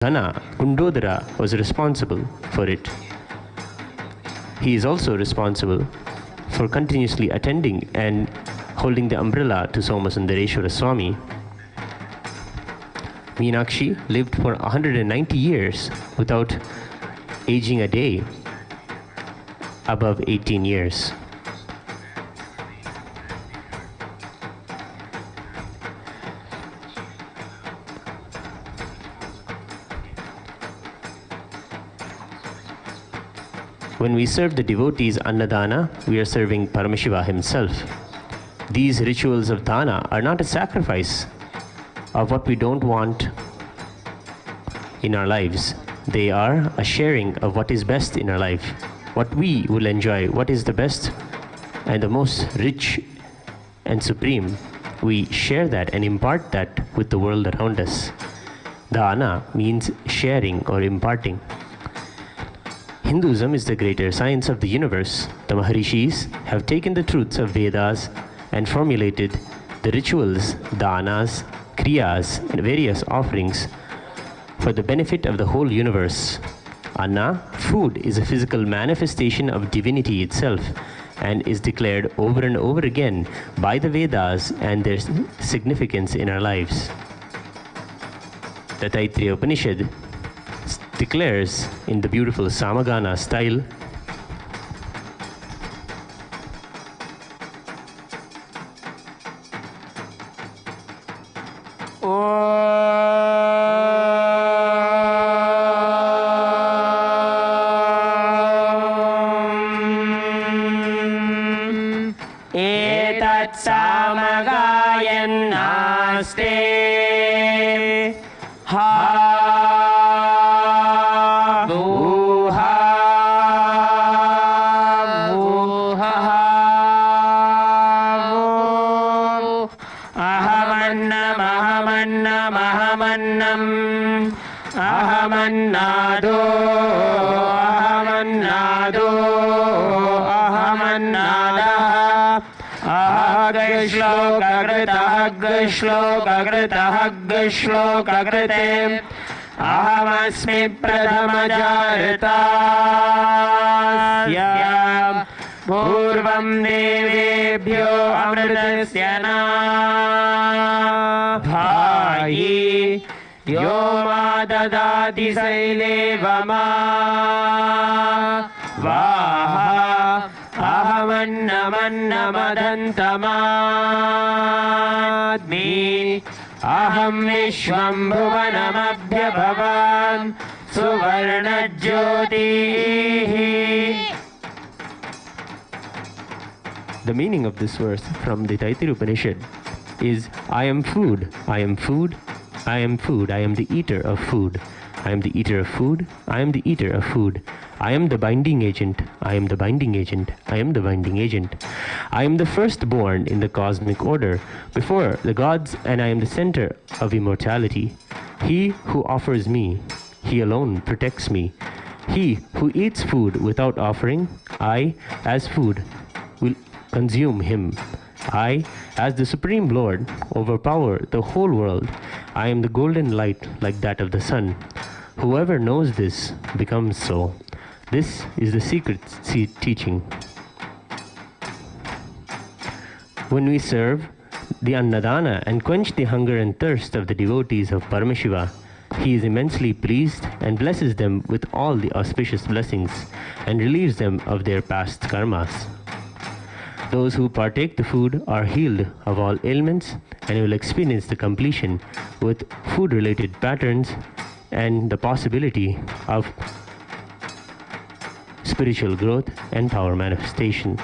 Ghana, Kundodara, was responsible for it. He is also responsible for continuously attending and holding the umbrella to Somasundareshwara Swami. Meenakshi lived for 190 years without aging a day above 18 years. When we serve the devotees Annadana, we are serving Paramashiva himself. These rituals of dana are not a sacrifice of what we don't want in our lives. They are a sharing of what is best in our life, what we will enjoy, what is the best and the most rich and supreme. We share that and impart that with the world around us. Dana means sharing or imparting. Hinduism is the greater science of the universe. The Maharishis have taken the truths of Vedas and formulated the rituals, danas, kriyas, and various offerings for the benefit of the whole universe. Anna, food, is a physical manifestation of divinity itself and is declared over and over again by the Vedas and their significance in our lives. The Taittiriya Upanishad declares in the beautiful Samagana style, etat samagayannaste Ahamannado, ahamannada, agashlokagrite, ahamasmi pradhamajarita, purvam devebhyo amritasya na bhayi. Yo ma dadati sailevama vaha ahamannamannamadantamadmi aham vishvam bhuvanamabhyabhavan suvarnajyotihi. The meaning of this verse from the Taittiriya Upanishad is, I am food, I am food, I am food, I am the eater of food. I am the eater of food, I am the eater of food. I am the binding agent, I am the binding agent, I am the binding agent. I am the firstborn in the cosmic order before the gods, and I am the center of immortality. He who offers me, he alone protects me. He who eats food without offering, I, as food, will consume him. I, as the Supreme Lord, overpower the whole world. I am the golden light like that of the sun. Whoever knows this becomes so. This is the secret teaching. When we serve the Annadana and quench the hunger and thirst of the devotees of Paramashiva, he is immensely pleased and blesses them with all the auspicious blessings and relieves them of their past karmas. Those who partake the food are healed of all ailments and will experience the completion with food-related patterns and the possibility of spiritual growth and power manifestation.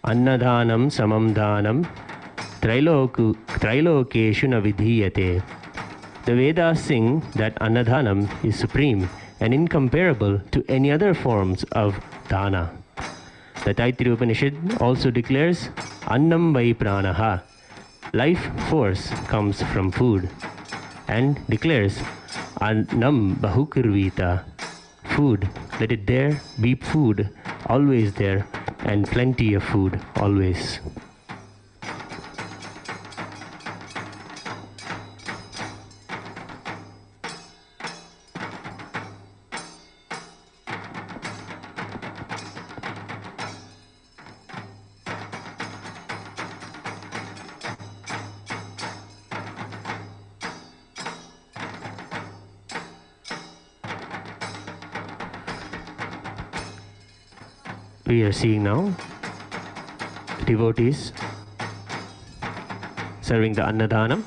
Annadhanam samam dhanam trailokeshu na vidhiyate. The Vedas sing that Annadhanam is supreme and incomparable to any other forms of dana. The Taittiriya Upanishad also declares, Annam vai pranaha. Life force comes from food, and declares, Annam bahukirvita. Food, let it there be food, always there, and plenty of food, always. we are seeing now devotees serving the Annadanam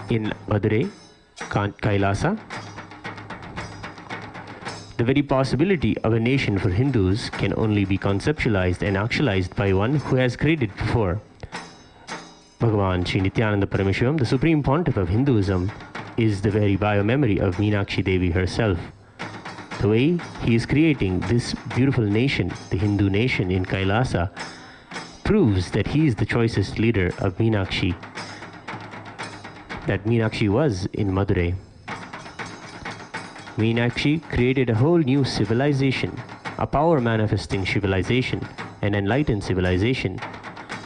in Madurai, Kailasa. The very possibility of a nation for Hindus can only be conceptualized and actualized by one who has created before. Bhagavan Sri Nithyananda Paramashivam, the Supreme Pontiff of Hinduism, is the very biomemory of Meenakshi Devi herself. The way he is creating this beautiful nation, the Hindu nation in Kailasa, proves that he is the choicest leader of Meenakshi, that Meenakshi was in Madurai. Meenakshi created a whole new civilization, a power manifesting civilization, an enlightened civilization,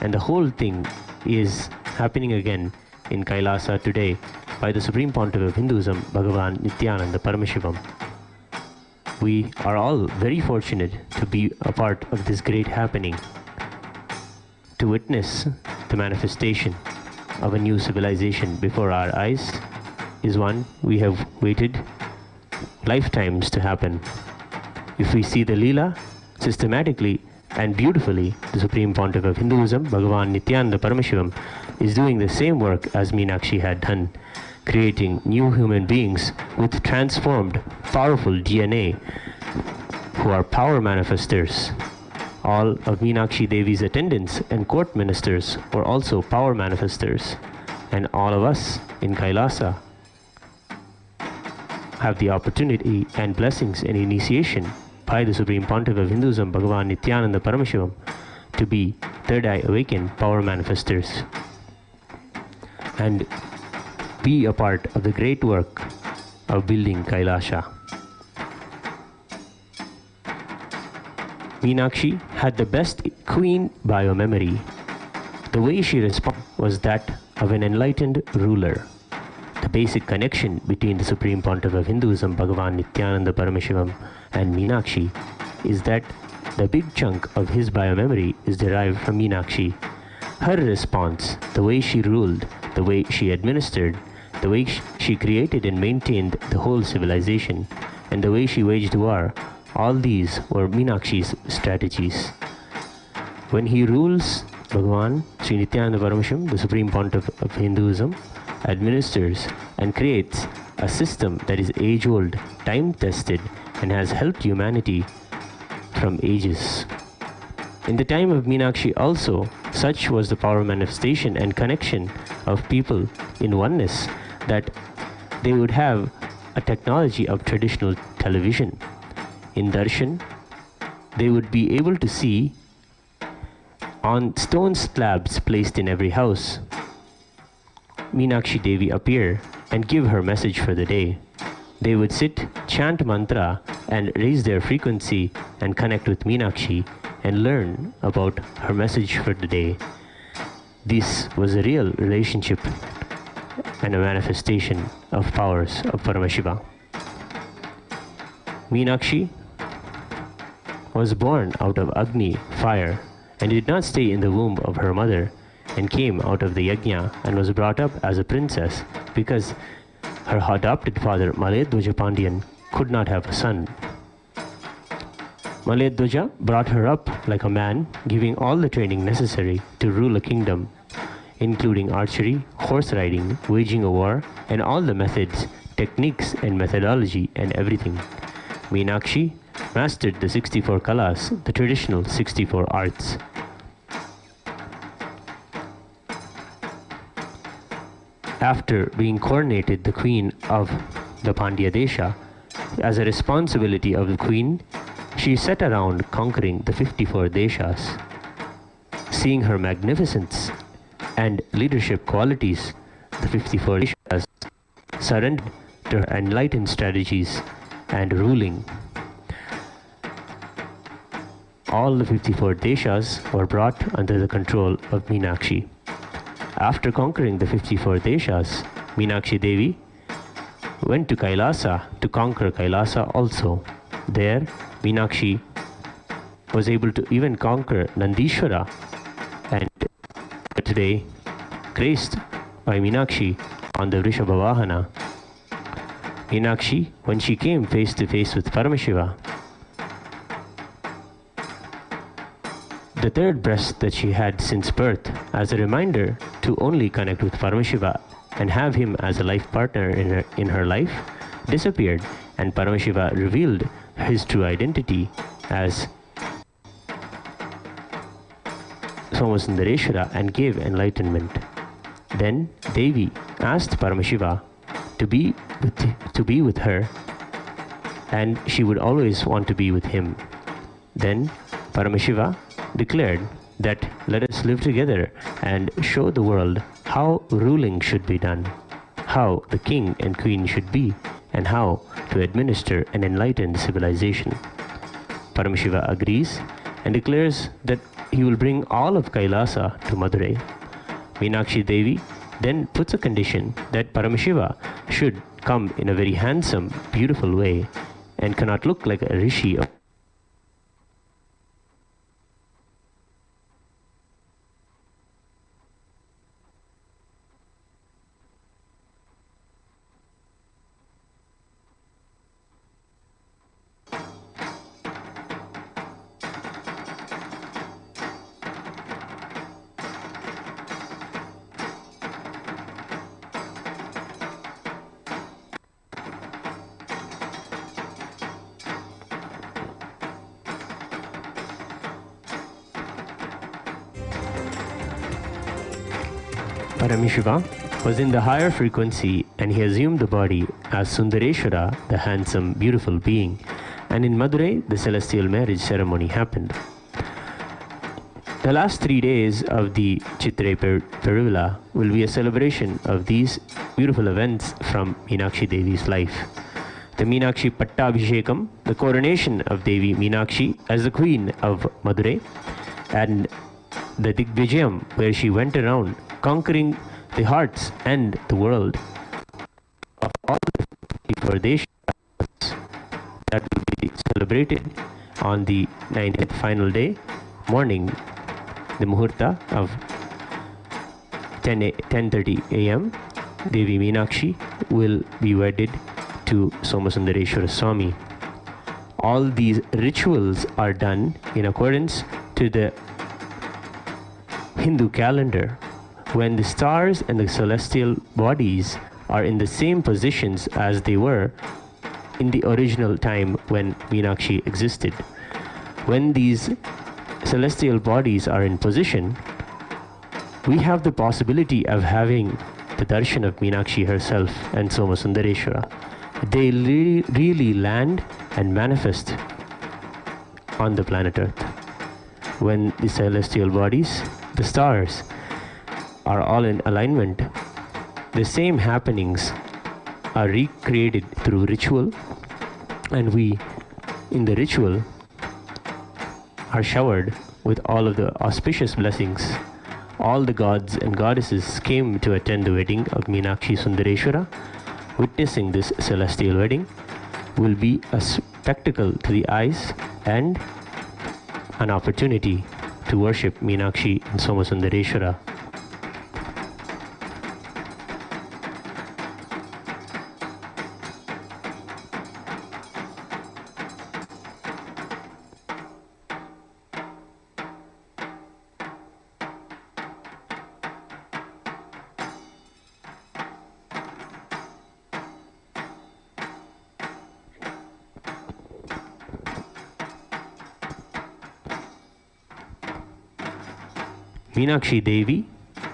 and the whole thing is happening again in Kailasa today by the Supreme Pontiff of Hinduism, Bhagavan Nithyananda Paramashivam. We are all very fortunate to be a part of this great happening, to witness the manifestation of a new civilization before our eyes is one we have waited lifetimes to happen. If we see the Leela systematically and beautifully, the Supreme Pontiff of Hinduism, Bhagavan Nithyananda Paramashivam, is doing the same work as Meenakshi had done, creating new human beings with transformed, powerful DNA who are power manifestors. All of Meenakshi Devi's attendants and court ministers were also power manifestors, and all of us in Kailasa have the opportunity and blessings and initiation by the Supreme Pontiff of Hinduism, Bhagavan Nithyananda Paramashivam, to be third eye awakened power manifestors and be a part of the great work of building Kailasa. Meenakshi had the best queen biomemory. The way she responded was that of an enlightened ruler. The basic connection between the Supreme Pontiff of Hinduism, Bhagavan Nithyananda Paramashivam, and Meenakshi is that the big chunk of his biomemory is derived from Meenakshi. Her response, the way she ruled, the way she administered, the way she created and maintained the whole civilization, and the way she waged war, all these were Meenakshi's strategies. When he rules, Bhagavan Sri Nithyananda Paramashivam, the Supreme Pontiff of Hinduism, administers and creates a system that is age-old, time-tested, and has helped humanity from ages. In the time of Meenakshi also, such was the power manifestation and connection of people in oneness that they would have a technology of traditional television. In Darshan, they would be able to see on stone slabs placed in every house Meenakshi Devi appear and give her message for the day. They would sit, chant mantra, and raise their frequency and connect with Meenakshi and learn about her message for the day. This was a real relationship and a manifestation of powers of Paramashiva. Meenakshi was born out of Agni, fire, and did not stay in the womb of her mother, and came out of the yajna and was brought up as a princess because her adopted father Maledwaja Pandyan could not have a son. Maledwaja brought her up like a man, giving all the training necessary to rule a kingdom, including archery, horse riding, waging a war, and all the methods, techniques and methodology and everything. Meenakshi mastered the 64 kalas, the traditional 64 arts. After being coronated the queen of the Pandya Desha, as a responsibility of the queen, she set around conquering the 54 deshas. Seeing her magnificence and leadership qualities, the 54 deshas surrendered to her enlightened strategies and ruling. All the 54 deshas were brought under the control of Meenakshi. After conquering the 54 deshas, Meenakshi Devi went to Kailasa to conquer Kailasa also. There, Meenakshi was able to even conquer Nandishvara, and today, graced by Meenakshi on the Vrishabhavahana. Meenakshi, when she came face to face with Paramashiva, the third breast that she had since birth, as a reminder to only connect with Paramashiva and have him as a life partner in her life, disappeared, and Paramashiva revealed his true identity as Somasundareshwara and gave enlightenment. Then Devi asked Paramashiva to be with her, and she would always want to be with him. Then Paramashiva declared that let us live together and show the world how ruling should be done, how the king and queen should be, and how to administer an enlightened civilization. Paramashiva agrees and declares that he will bring all of Kailasa to Madurai. Meenakshi Devi then puts a condition that Paramashiva should come in a very handsome, beautiful way and cannot look like a rishi. Paramashiva was in the higher frequency and he assumed the body as Sundareshwara, the handsome, beautiful being, and in Madurai the celestial marriage ceremony happened. The last 3 days of the Chitrai Peruvila will be a celebration of these beautiful events from Meenakshi Devi's life. The Meenakshi Pattabhishekam, the coronation of Devi Meenakshi as the queen of Madurai, and the Digvijayam, where she went around conquering the hearts and the world of all the Pradeshas, that will be celebrated on the 9th final day, morning, the Muhurta of 10:30 a.m. Devi Meenakshi will be wedded to Somasundareshwara Swami. All these rituals are done in accordance to the Hindu calendar, when the stars and the celestial bodies are in the same positions as they were in the original time when Meenakshi existed. When these celestial bodies are in position, we have the possibility of having the darshan of Meenakshi herself and Somasundareshwara. They really land and manifest on the planet Earth. When the celestial bodies, the stars, are all in alignment, the same happenings are recreated through ritual, and we, in the ritual, are showered with all of the auspicious blessings. All the gods and goddesses came to attend the wedding of Meenakshi Sundareshwara. Witnessing this celestial wedding will be a spectacle to the eyes and an opportunity to worship Meenakshi and Somasundareshwara. Meenakshi Devi,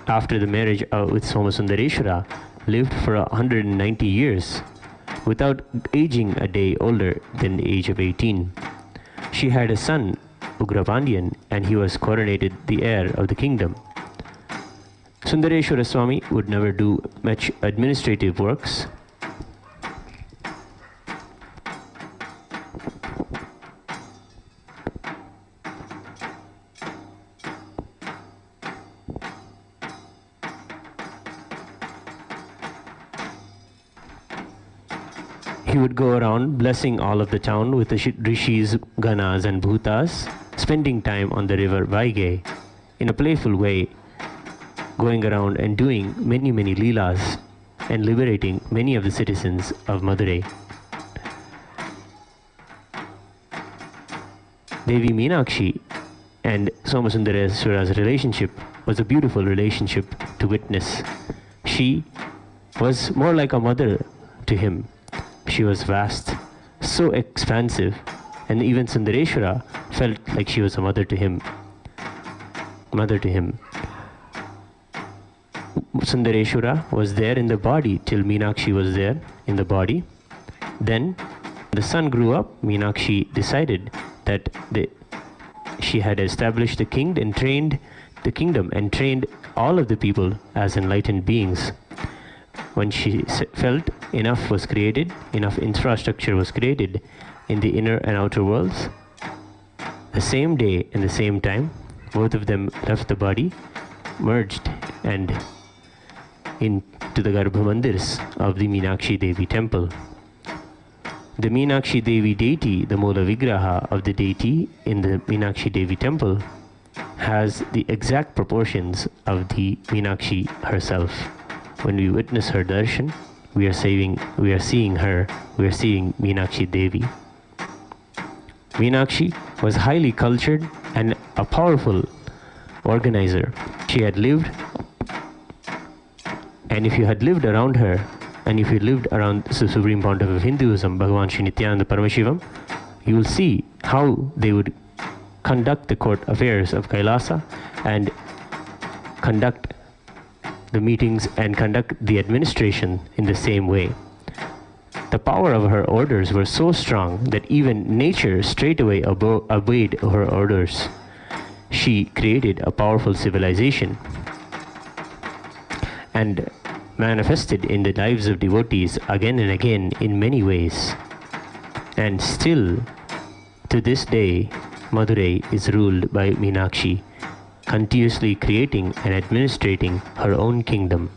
after the marriage with Somasundareshwara, lived for 190 years without aging a day older than the age of 18. She had a son, Ugrapandian, and he was coronated the heir of the kingdom. Sundareshwara Swami would never do much administrative works. He would go around blessing all of the town with the rishis, ganas and bhutas, spending time on the river Vaigai in a playful way, going around and doing many leelas and liberating many of the citizens of Madurai. Devi Meenakshi and Somasundareswara's relationship was a beautiful relationship to witness. She was more like a mother to him. She was vast, so expansive, and even Sundareshwara felt like she was a mother to him. Sundareshwara was there in the body till Meenakshi was there in the body. Then the son grew up. Meenakshi decided that she had established the kingdom and trained all of the people as enlightened beings. When she felt enough was created, enough infrastructure was created in the inner and outer worlds, the same day and the same time, both of them left the body, merged and into the Garbha Mandirs of the Meenakshi Devi temple. The Meenakshi Devi deity, the Moola Vigraha of the deity in the Meenakshi Devi temple, has the exact proportions of the Meenakshi herself. When we witness her darshan, we are seeing Meenakshi Devi. Meenakshi was highly cultured and a powerful organizer. She had lived, and if you had lived around her, and if you lived around the Supreme Pontiff of Hinduism, Bhagavan Sri Nithyananda Paramashivam, you will see how they would conduct the court affairs of Kailasa and conduct the meetings and conduct the administration in the same way. The power of her orders were so strong that even nature straightaway obeyed her orders. She created a powerful civilization and manifested in the lives of devotees again and again in many ways. And still, to this day, Madurai is ruled by Meenakshi, continuously creating and administrating her own kingdom.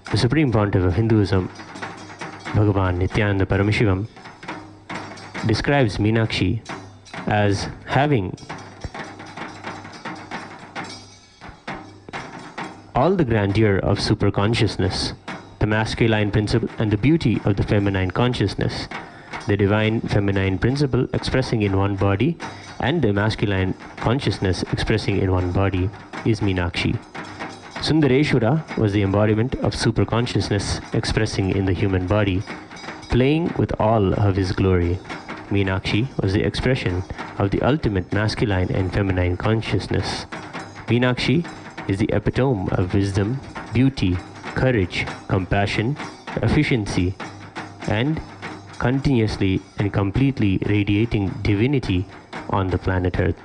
The Supreme Pontiff of Hinduism, Bhagavan Nithyananda Paramashivam, describes Meenakshi as having all the grandeur of superconsciousness, the masculine principle and the beauty of the feminine consciousness, the divine feminine principle expressing in one body and the masculine consciousness expressing in one body is Meenakshi. Sundareshwara was the embodiment of superconsciousness expressing in the human body, playing with all of his glory. Meenakshi was the expression of the ultimate masculine and feminine consciousness. Meenakshi is the epitome of wisdom, beauty, courage, compassion, efficiency, and continuously and completely radiating divinity on the planet Earth.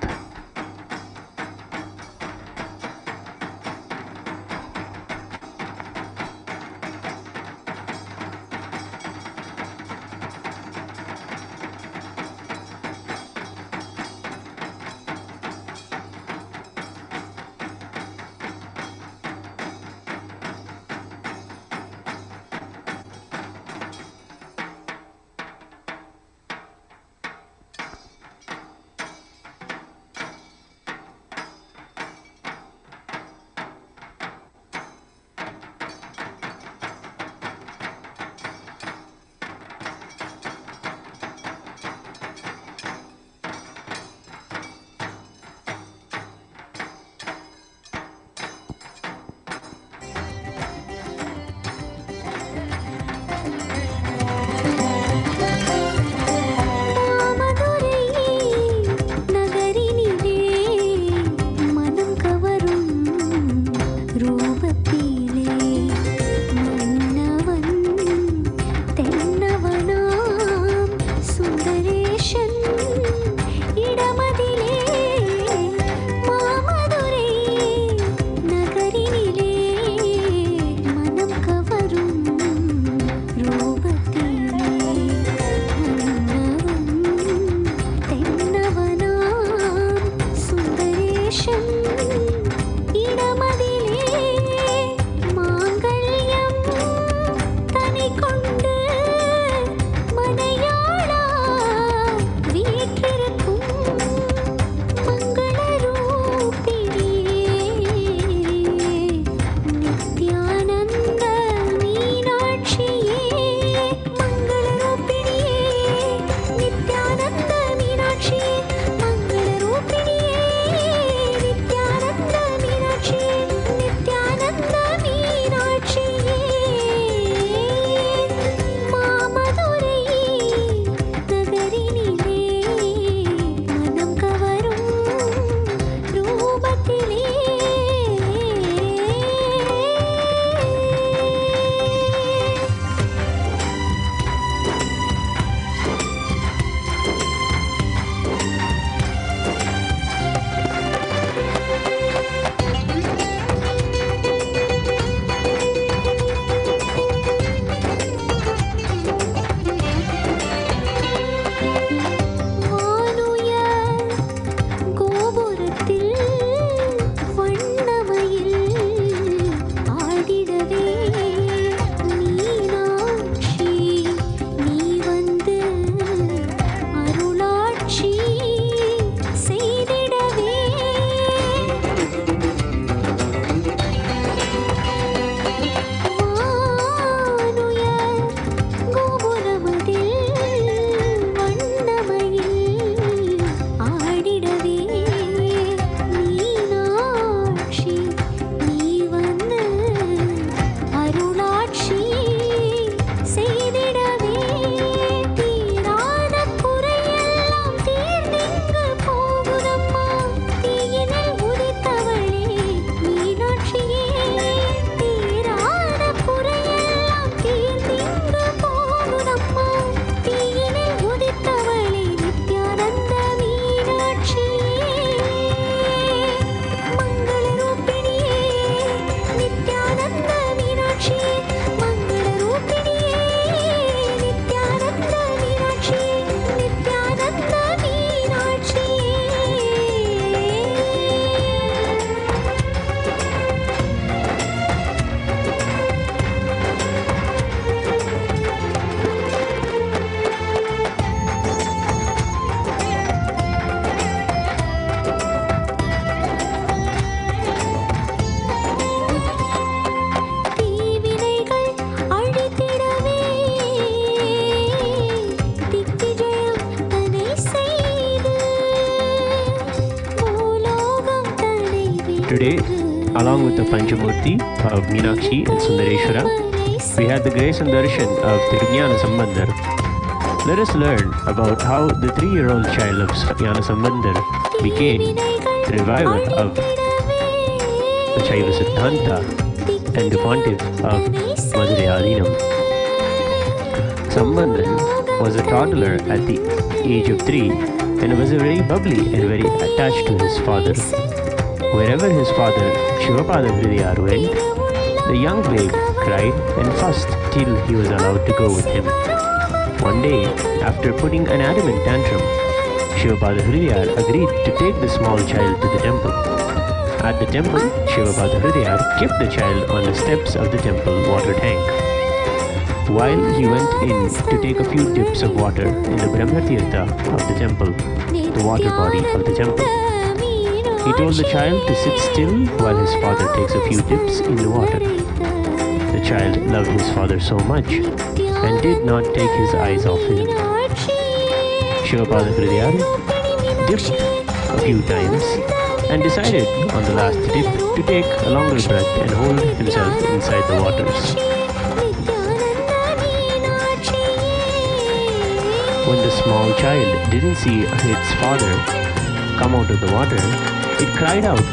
along with the Panchamurti of Meenakshi and Sundareshwara, we had the grace and darshan of Tirujnana Sambandar. Let us learn about how the 3-year-old child of Jnana Sambandar became the reviver of the Shaiva Siddhanta and the pontiff of Madurai. Sambandar was a toddler at the age of 3 and was very bubbly and very attached to his father. Wherever his father Shivapada Hridayar went, the young babe cried and fussed till he was allowed to go with him. One day, after putting an adamant tantrum, Shivapada Hridayar agreed to take the small child to the temple. At the temple, Shivapada Hridayar kept the child on the steps of the temple water tank. While he went in to take a few dips of water in the Brahma Tirtha of the temple, the water body of the temple, he told the child to sit still while his father takes a few dips in the water. The child loved his father so much and did not take his eyes off him. Shivapada Hridayar dipped a few times and decided on the last dip to take a longer breath and hold himself inside the waters. When the small child didn't see its father come out of the water, it cried out,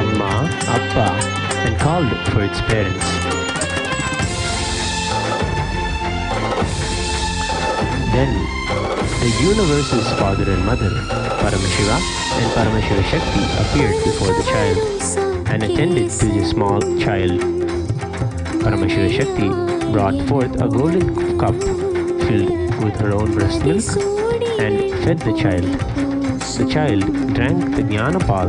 "Amma, Appa," and called for its parents. Then, the universe's father and mother, Paramashiva and Paramashiva Shakti, appeared before the child and attended to the small child. Paramashiva Shakti brought forth a golden cup filled with her own breast milk and fed the child. The child drank the Jnanapal,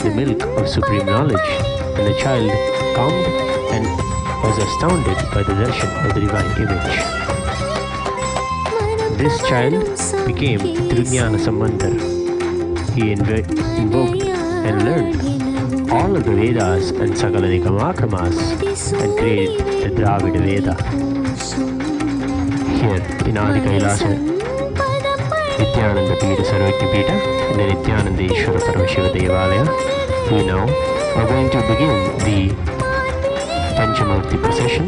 the milk of supreme knowledge, and the child calmed and was astounded by the darshan of the divine image. This child became Tirujnana Sambandar. He invoked and learned all of the Vedas and Sakala Nikamakramas and created the Dravida Veda. Here in Adi Kailasa, Nithyananda Pita Sarvajna Pita and the Nithyananda Ishvara Paramashiva Devalaya, we now are going to begin the Panchamurti procession.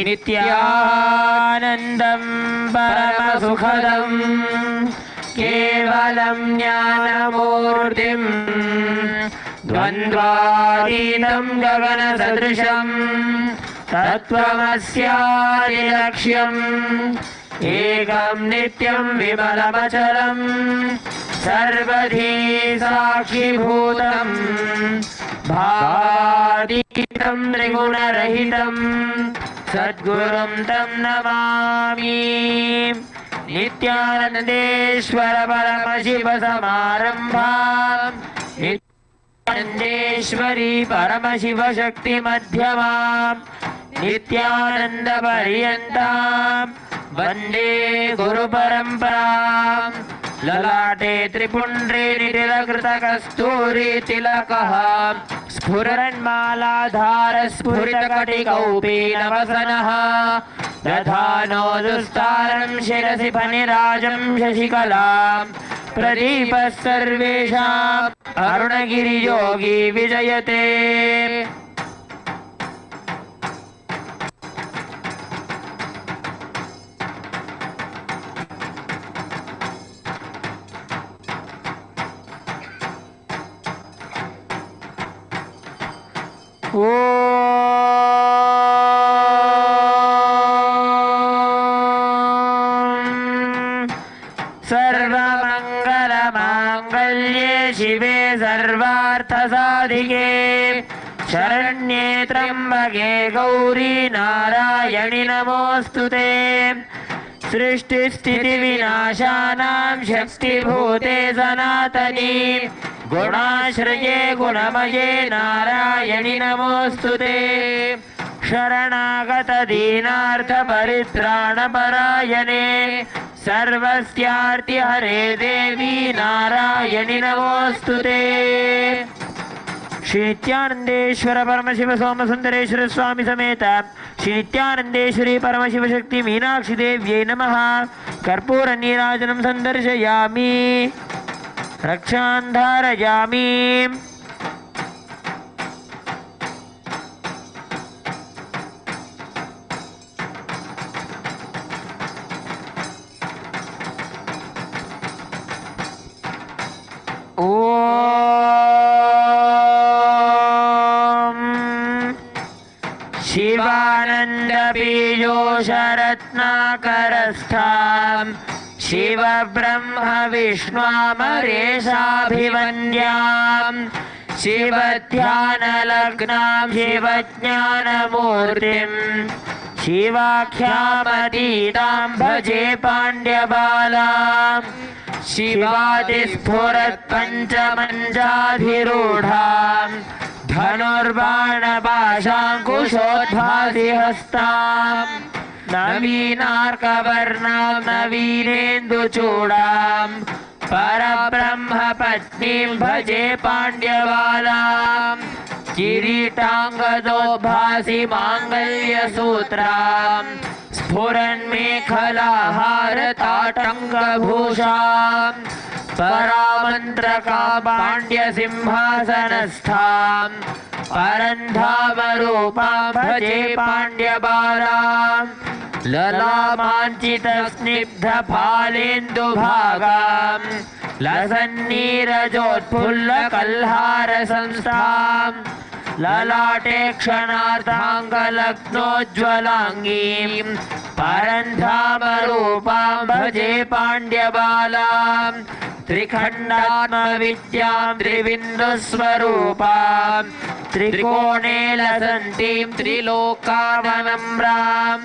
नित्यानन्दं परमसुखदं केवलं ज्ञानमूर्तिं द्वन्द्वातीतं गगनसदृशं तत्त्वमस्यादिलक्ष्यम् एकं नित्यं विमलमचलं सर्वधी साक्षिभूतं भावातीतं त्रिगुणरहितं सद्गुरुं तं नमामि। नित्यानन्देश्वर परमशिव समारम्भां नित्यानन्देश्वरी परमशिव शक्ति मध्यमां नित्यानन्द पर्यन्तां वन्दे गुरुपरम्परां। ललाटे त्रिपुण्ड्रे नितिलकृतकस्तूरी तिलकः स्फुरन्मालाधार स्फुरितकटिकौपीनवसनः दधानो दुस्तारं शिरसि फणिराजं शशिकलां प्रदीपः सर्वेषाम् अरुणगिरियोगी विजयते। ओ सर्वमङ्गलमाङ्गल्ये शिवे सर्वार्थसाधिके शरण्ये त्र्यम्बके गौरी नारायणि नमोऽस्तुते। सृष्टिस्थितिविनाशानां शक्तिभूते सनातनी गुणाश्रये गुणमये नारायणि नमोऽस्तुते। शरणागत दीनार्थ परित्राणपरायणे सर्वस्यार्ति हरे देवी नारायणि नमोऽस्तुते। श्री नित्यानंदेश्वर परमशिव सोम सुंदरेश्वर स्वामी समेत श्री नित्यानंदेश्वरी परमशिव शक्ति मीनाक्षी देव्यै नमः। कर्पूर नीराजनं संदर्शयामि, रक्षां धारयामि। शिवानंद पीयूषरत्नाकरस्थां शिव ब्रह्म विष्णुमरेशाभिवन्द्यां शिवध्यानलग्नां शिवज्ञानमूर्तिं शिवाख्यामतीतां भजे पाण्ड्यबालां। शिवादिस्फुरत्पञ्चमञ्चाधिरूढां धनुर्बाणपाशाङ्कुशोद्भासि हस्तां नवीनार्कवर्णां नवीनेन्दुचूडां परब्रह्मपत्नीं भजे पाण्ड्यबालां। किरीटाङ्गदोद्भासि माङ्गल्यसूत्रां स्फुरन्मेखलाहारताटङ्गभूषां परामन्त्रका पाण्ड्यसिंहासनस्थां परन्धामरूपां भजे पाण्ड्यबालां। ललामाञ्चितस्निग्धफालेन्दुभागां लसन्नीरजोत्फुल्लकल्हारसंस्थां ललाटे क्षणार्धाङ्गलग्नोज्ज्वलाङ्गीं परन्धामरूपां भजे पाण्ड्यबालां। त्रिखण्डात्मविद्यां त्रिबिन्दुस्वरूपां त्रिकोणे लसन्तीं त्रिलोकावनम्रां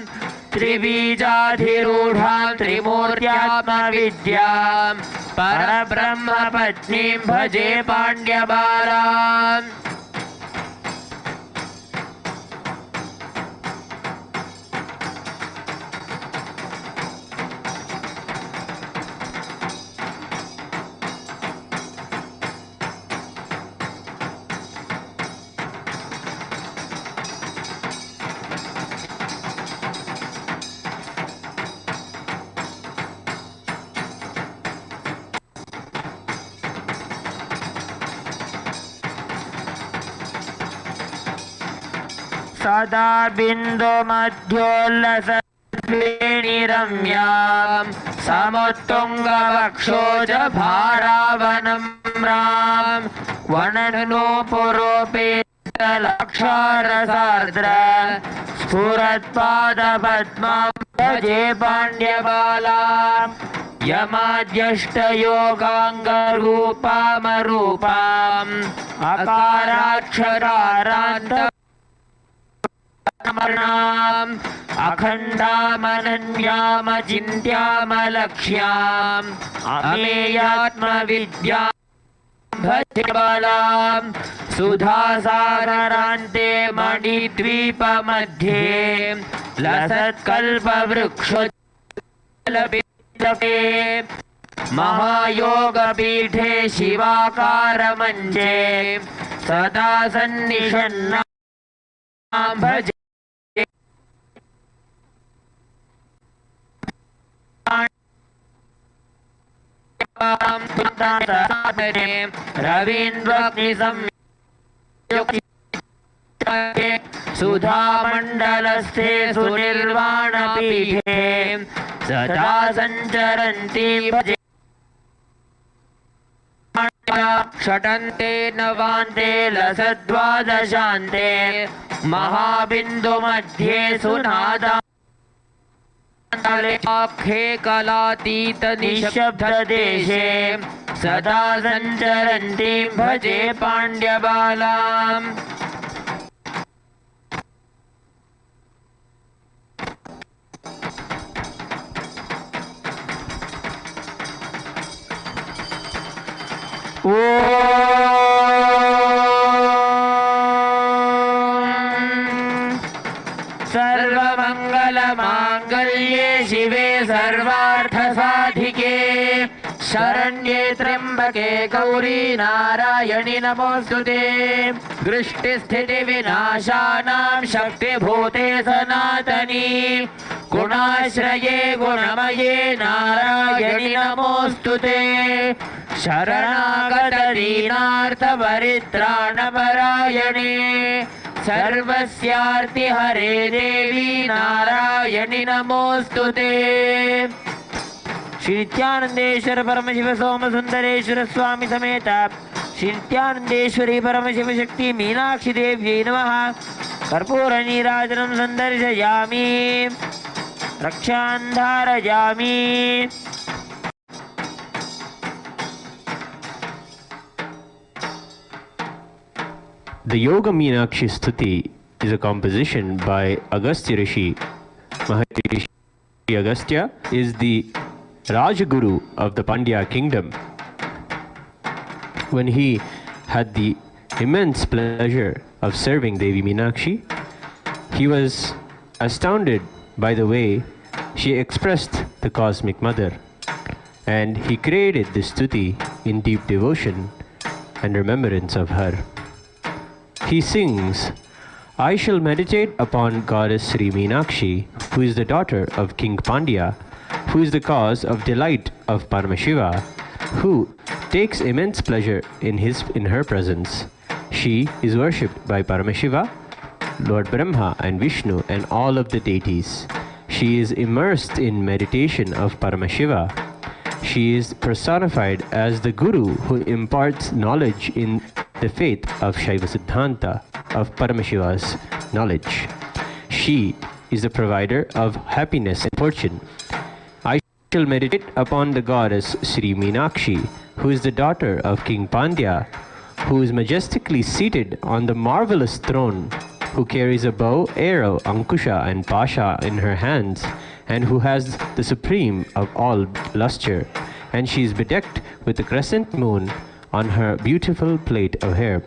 त्रिबीजाधिरूढां त्रिमूर्त्यात्मविद्यां परब्रह्मपत्नीं भजे पाण्ड्यबालां। सदा बिन्दुमध्योल्लसद्वेणीरम्यां समुत्तुङ्गवक्षोजभारावनम्रां वननोपुरोपेतलक्षारसार्द्र स्फुरत्पादपद्मां भजे पाण्ड्यबालां। यमाद्यष्टयोगाङ्गरूपामरूपाम् अकाराक्षरारान्त अखण्डामनन्यामचिन्त्यामलक्ष्याम् अमेयात्मविद्यां भजे बालां। सुधासागरान्ते मणिद्वीपमध्ये लसत्कल्पवृक्षोज्ज्वलपितके महायोगपीठे शिवाकारमञ्चे सदा सन्निषन्नां भजे रवीन्द्रग्निसंयुक्ते सुधामण्डलस्थे सुनिर्वाणपीठे सदा सञ्चरन्ति भजे षटन्ते नवान्ते लसद्वादशान्ते महाबिन्दुमध्ये सुनादा आखे कलातीत निशब्द देशे सदा संचरन्तीं भजे पाण्ड्यबालाम्। सर्वमंगलमांगल्ये शिवे सर्वार्थसाधिके शरण्ये त्र्यंबके गौरी नारायणि नमोस्तुते। दृष्टिस्थितिविनाशानां शक्तिभूते सनातनी गुणाश्रये गुणमये नारायणि नमोस्तुते। शरणागत दीनार्थपरित्राणपरायणे सर्वस्यार्ति हरे देवी नारायणि नमोस्तुते। श्री नित्यानंदेश्वर परमशिव सोम सुंदरेश्वर स्वामी समेत श्री नित्यानंदेश्वरी परमशिव शक्ति मीनाक्षी देव्यै नमः। कर्पूर नीराजनं संदर्शयामि रक्षां धारयामि। The Yoga Meenakshi Stuti is a composition by Agastya Rishi. Maharishi Agastya is the Rajaguru of the Pandya kingdom. When he had the immense pleasure of serving Devi Meenakshi, he was astounded by the way she expressed the Cosmic Mother, and he created this stuti in deep devotion and remembrance of her. He sings, I shall meditate upon Goddess Sri Meenakshi, who is the daughter of King Pandya, who is the cause of delight of Paramashiva, who takes immense pleasure in her presence. She is worshipped by Paramashiva, Lord Brahma and Vishnu and all of the deities. She is immersed in meditation of Paramashiva. She is personified as the Guru who imparts knowledge in the faith of Shaiva Siddhanta, of Paramashiva's knowledge. She is the provider of happiness and fortune. I shall meditate upon the goddess Sri Meenakshi, who is the daughter of King Pandya, who is majestically seated on the marvelous throne, who carries a bow, arrow, ankusha and pasha in her hands, and who has the supreme of all luster, and she is bedecked with a crescent moon on her beautiful plait of hair,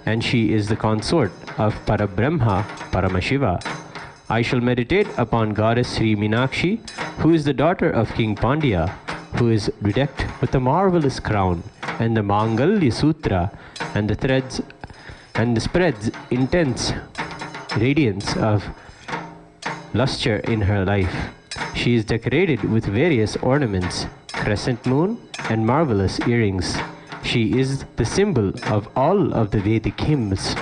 and she is the consort of Parabrahma, Paramashiva. I shall meditate upon Goddess Sri Meenakshi, who is the daughter of King Pandya, who is bedecked with a marvelous crown, and the Mangalya Sutra, and the threads, and the spreads intense radiance of luster in her life. She is decorated with various ornaments, crescent moon, and marvelous earrings. She is the symbol of all of the Vedic hymns.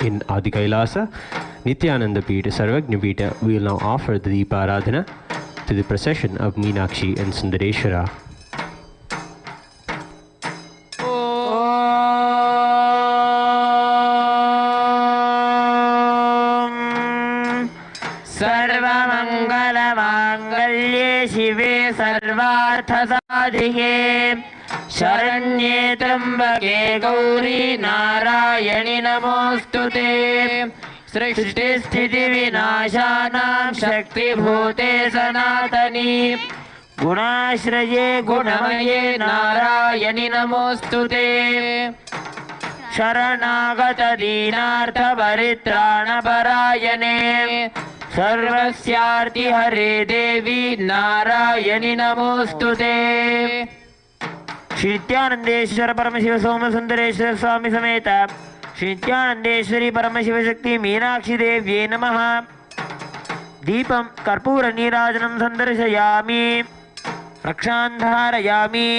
In Adi Kailasa, Nithyananda Sarvagna Pita, we will now offer the Deeparadhana to the procession of Meenakshi and Sundareshwara. सर्वमंगलमांगल्ये शिवे सर्वार्थसाधिके शरण्ये त्र्यंबके गौरी नारायणि नमोस्तुते। सृष्टिस्थितिविनाशानां शक्तिभूते सनातनी गुणाश्रये गुणमये नारायणि नमोस्तुते। शरणागत दीनार्थपरित्राणपरायणे सर्वस्यार्ति हरे देवी नारायणि नमोस्तुते। श्री नित्यानंदेश्वर परमशिव सोम सुंदरेश्वर स्वामी समेत श्री नित्यानंदेश्वरी परमशिव शक्ति मीनाक्षी देव्यै नमः। दीपं कर्पूर नीराजनं संदर्शयामि रक्षां धारयामि।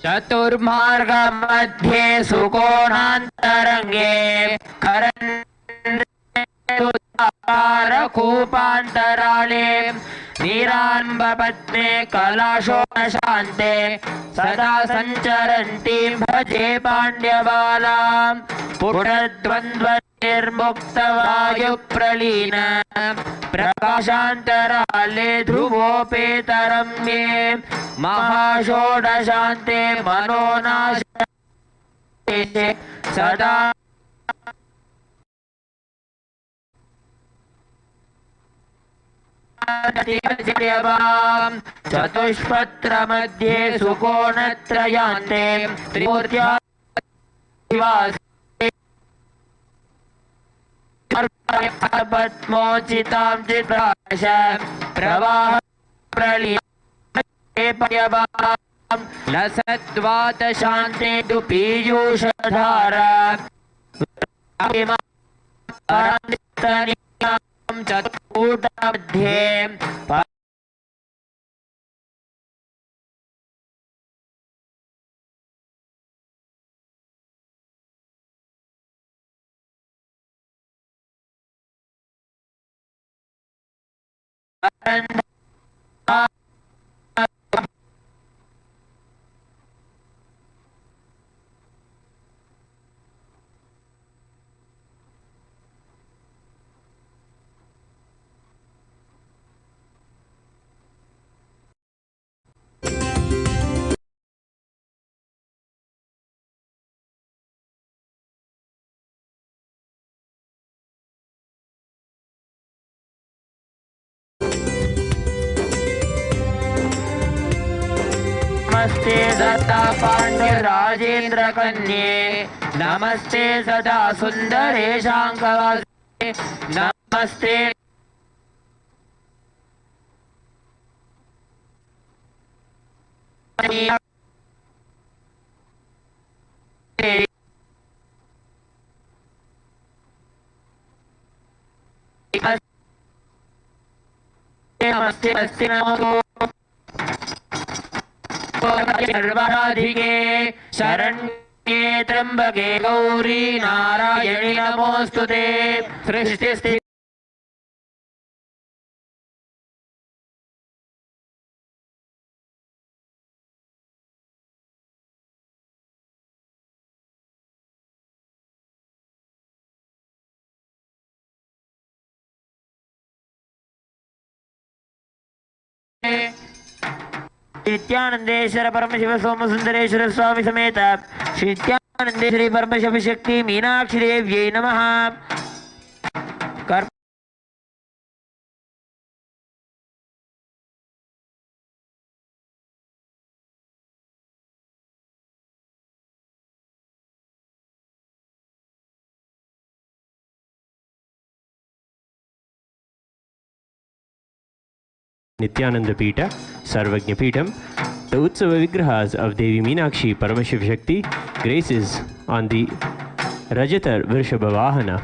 चतुर्मार्ग मध्ये सुकोणान्तरंगे करकूपान्तराले नीरान्बपद्मे कलाशोणशान्ते सदा सञ्चरन्तीं भजे पाण्ड्यबालां पुटद्वन्द्वनिर्मुक्तवायुप्रलीन प्रकाशान्तराले ध्रुवोपेतरम्ये महाषोडशान्ते मनोनाशे सदा चतुष्पत्र मध्ये सुकोणत्रयान्ते त्रिमूर्त्या पद्मोचितां चित्राश प्रवाह प्रलीयबां लसद्वातशान्ते तु पीयूषधारा चतुर्कूटमध्ये नमस्ते सदा पाण्ड्यराजेन्द्र कन्ये नमस्ते सदा सुन्दरेशाङ्कवासे नमस्ते नमस्ते नमस्ते नमो सर्वराधिके शरण्ये त्र्यम्बके गौरी नारायणि नमोऽस्तुते सृष्टिस्थिति नित्यानंदेश्वर परमशिव सोम सुंदरेश्वर स्वामी समेत श्री नित्यानंदेश्वरी परमशिव शक्ति मीनाक्षी देव्यै नमः। Nithyananda Pita, Sarvajna Peetam, the Utsava Vigrahas of Devi Meenakshi Paramashiv Shakti graces on the Rajata Vrishabha Vahana.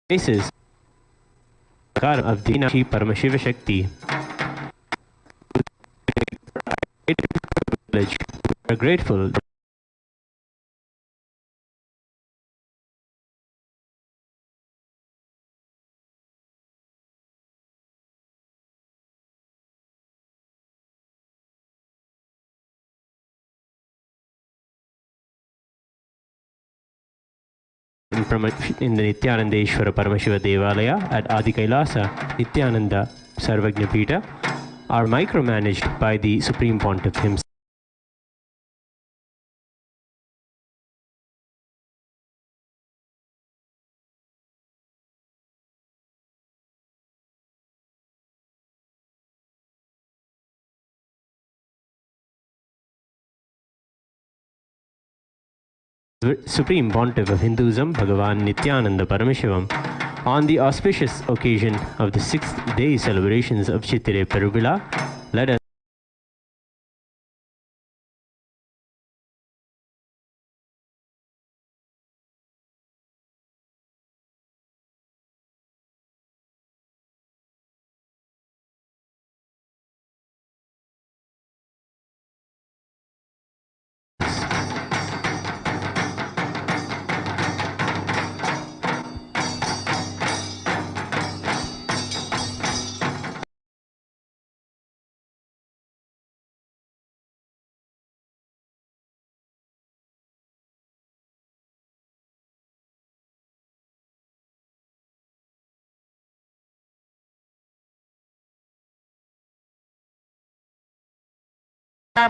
The graces of the Meenakshi Paramashiva Shakti. We are grateful. In the Nithyanandeshwara Paramashiva Devalaya at Adi Kailasa, Nithyananda Sarvajna Pita are micromanaged by the Supreme Pontiff himself. Supreme Pontiff of Hinduism, Bhagavan Nithyananda Paramashivam, on the auspicious occasion of the 6th day celebrations of Chittire Peruvila, let us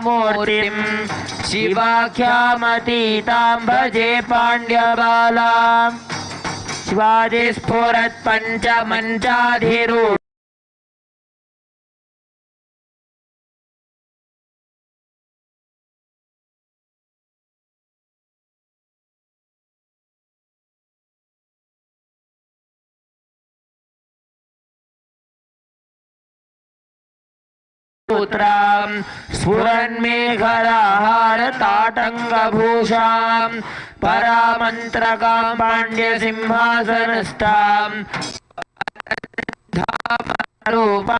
मूर्तिं शिवाख्यामतीतां भजे पाण्ड्यबालाम् शिवादिस्फुरत् पञ्चमञ्चाधिरूढ स्फुरन्मेघराहारताटङ्गभूषां परामन्त्रकां पाण्ड्यसिंहासनस्थां रूपा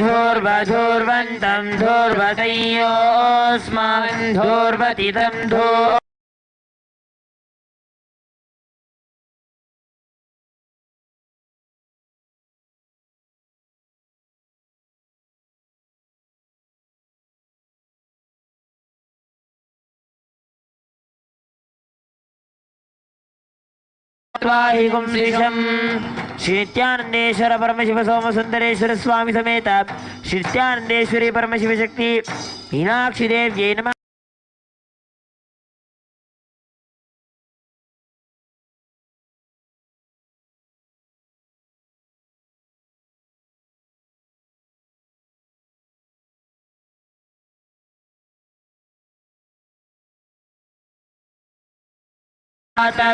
धूर्वधूर्वन्तं धूर्वतयोऽस्मान् धूर्वतितं धूर् श्री नित्यानंदेश्वर परमशिव सोम सुंदरेश्वर स्वामी समेत श्री नित्यानंदेश्वरी परमशिव शक्ति मीनाक्षी देव्यै नमः।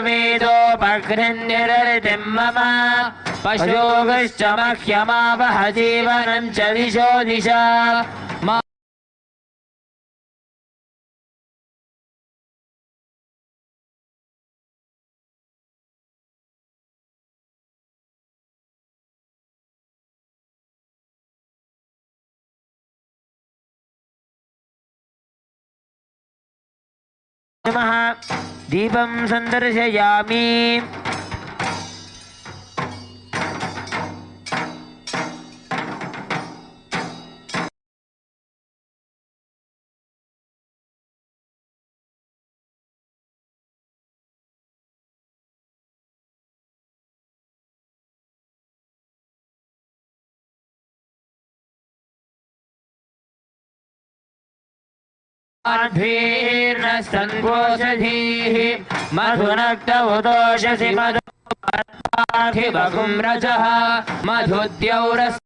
वेदोपघ्नन्निरृतिं मम पशोगश्च मह्यमावह जीवनं च दिशो दिशा नमः। दीपं संदर्शयामि। संघोषधीः मधुनक्त उदोषसि मधुपाखिबहुं रजः मधुद्यौरस्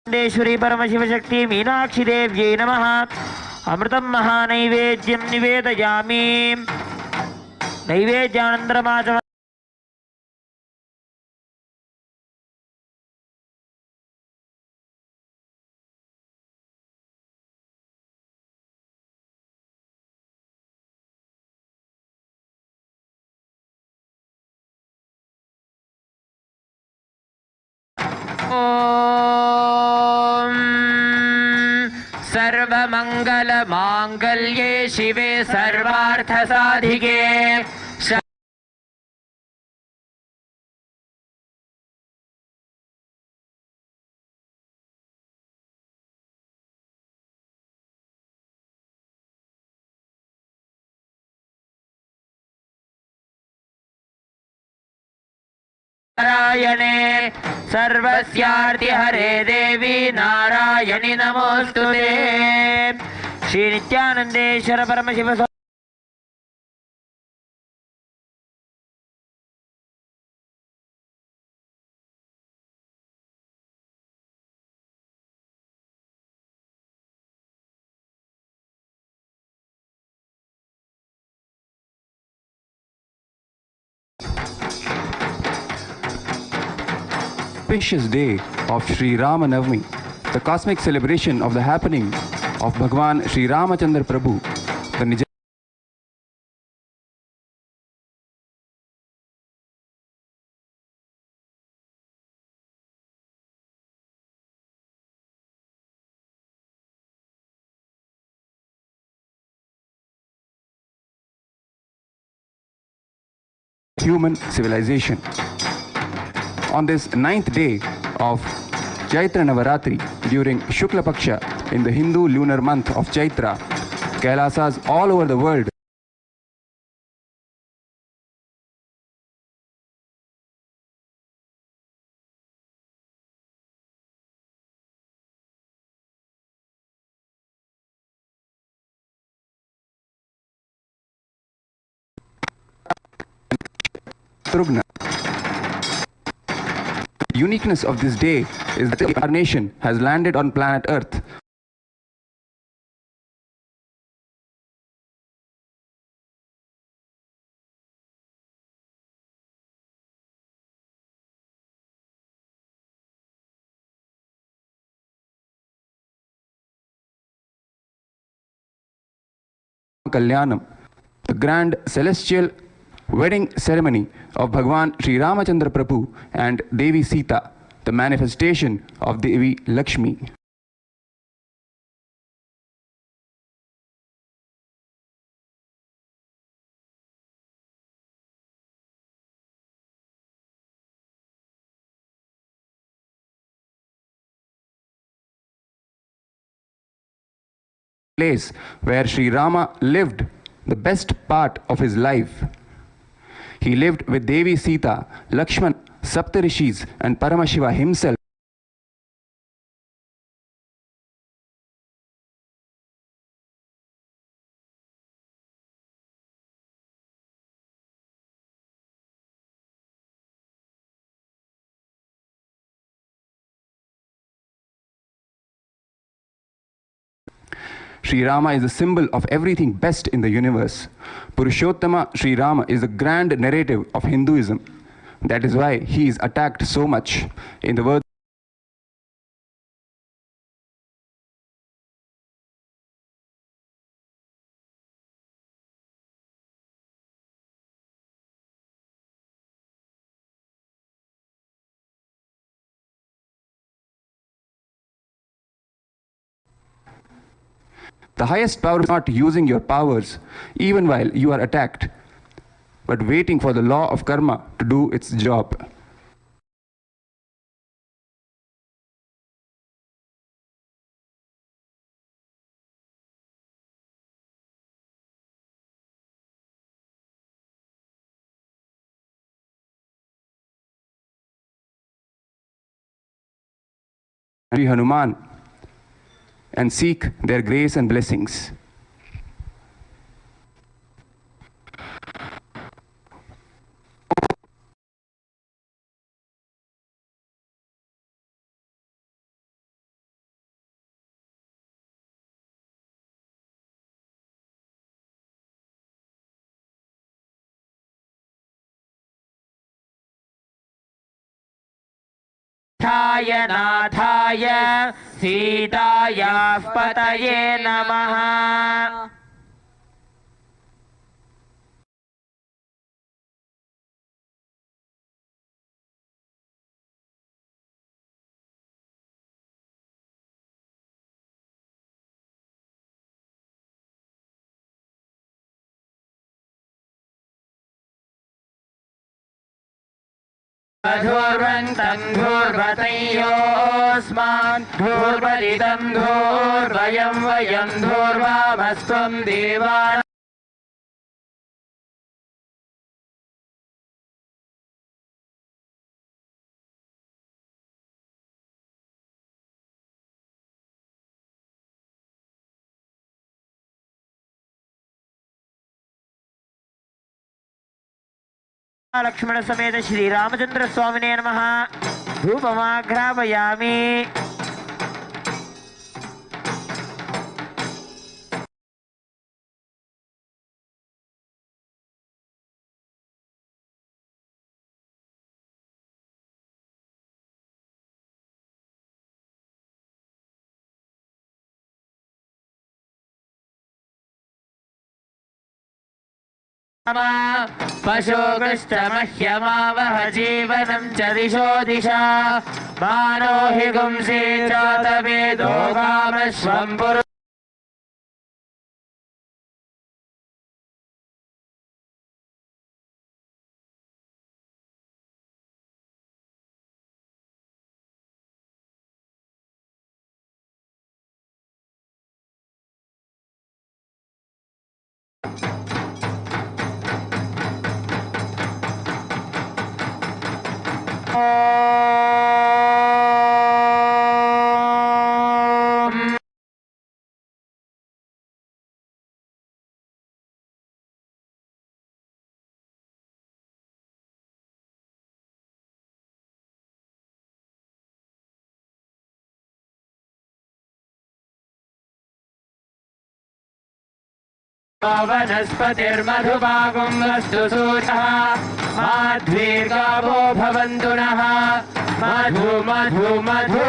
देश्वरी परमशिव शक्ति मीनाक्षी देव्यै नमः। अमृतं महानैवेद्यं निवेदयामि। नैवेद्यानन्तरमाचमनम् सर्वमङ्गलमाङ्गल्ये शिवे सर्वार्थसाधिके नारायणे सर्वस्यार्तिहरे देवी नारायणि नमोस्तुते। Shri नित्यानंदेश्वर Paramshiva auspicious day of Sri Rama Navami, the cosmic celebration of the happening of Bhagwan Sri Ramachandra Prabhu, the human civilization. On this ninth day of Chaitra Navaratri during Shukla Paksha in the Hindu lunar month of Chaitra, Kailasas all over the world Trugna. The uniqueness of this day is that the incarnation has landed on planet Earth. Kalyanam, the grand celestial wedding ceremony of Bhagwan Sri Ramachandra Prabhu and Devi Sita, the manifestation of Devi Lakshmi. Place where Sri Rama lived the best part of his life. He lived with Devi Sita, Lakshman, Saptarishis and Paramashiva himself. Sri Rama is the symbol of everything best in the universe. Purushottama Sri Rama is the grand narrative of Hinduism. That is why he is attacked so much. In the words the highest power is not using your powers even while you are attacked, but waiting for the law of karma to do its job. Sri Hanuman and seek their grace and blessings. नाथाय नाथाय सीतायाः पतये नमः। धूर्वन्तं धूर्वतयोऽस्मान् धूर्वरितं धूर्वयं वयं धूर्वामस्त्वं देवान् लक्ष्मण समेत श्री रामचंद्र स्वामिने नमः। धूपमाघ्रापयामि। पशुकृष्टमह्यमावह जीवनं च दिशो दिशा मानो हि गुंसे चातवेदो कामश्वं पुरुष वनस्पतिर्मधुभागं वस्तु सूर्यः माध्वीर्गावो भवन्तु नः मधु मधु मधु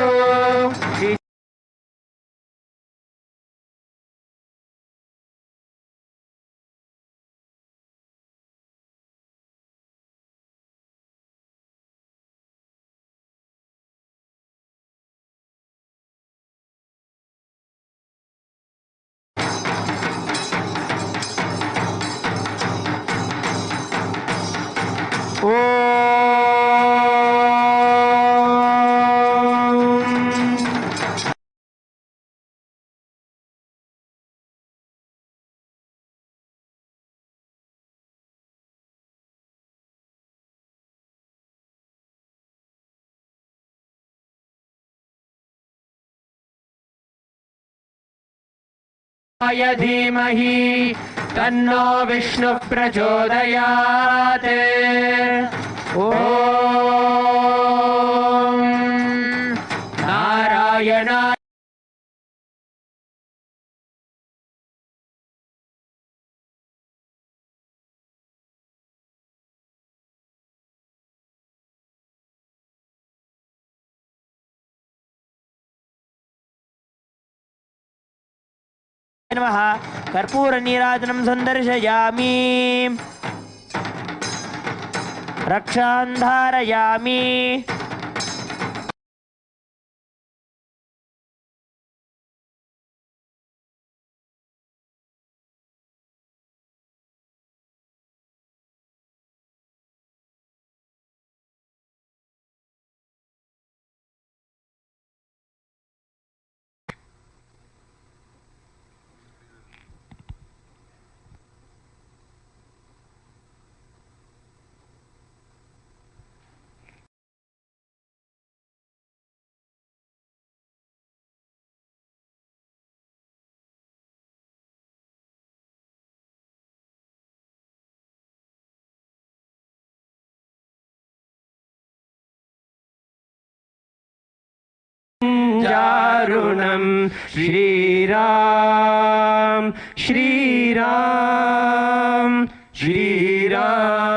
धीमहि तन्नो विष्णुः प्रचोदयात् ॐ नारायणाय नमः कर्पूरनीराजनं सन्दर्शयामि रक्षां धारयामि दारुणं श्रीराम श्रीराम श्रीराम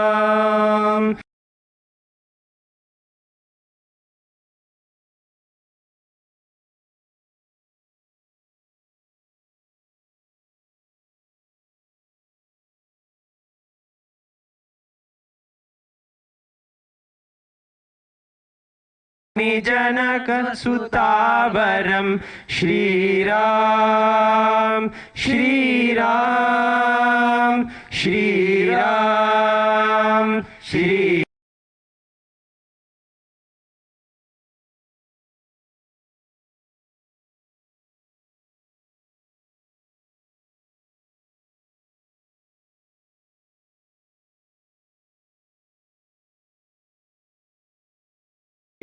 जनक सुतावरम Shriram Shriram Shriram Shri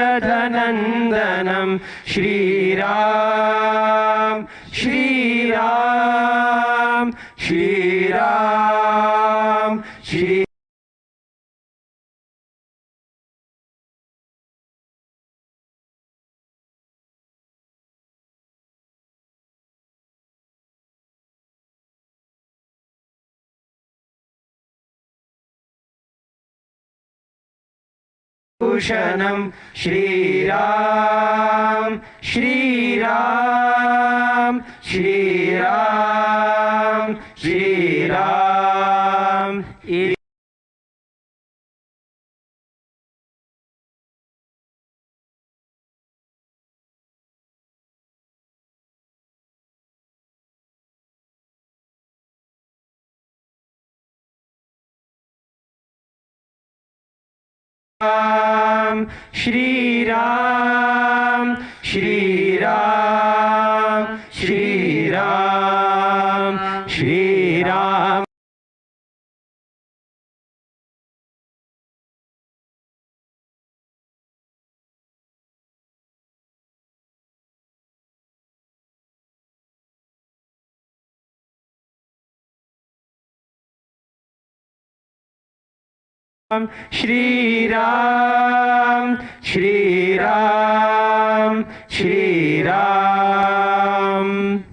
नंदनम Shriram Shriram Shriram Shri भूषणम Shriram Shriram Shriram Shriram Shriram Shriram Shriram Shriram Shri Ram, Shri Ram, Shri Ram.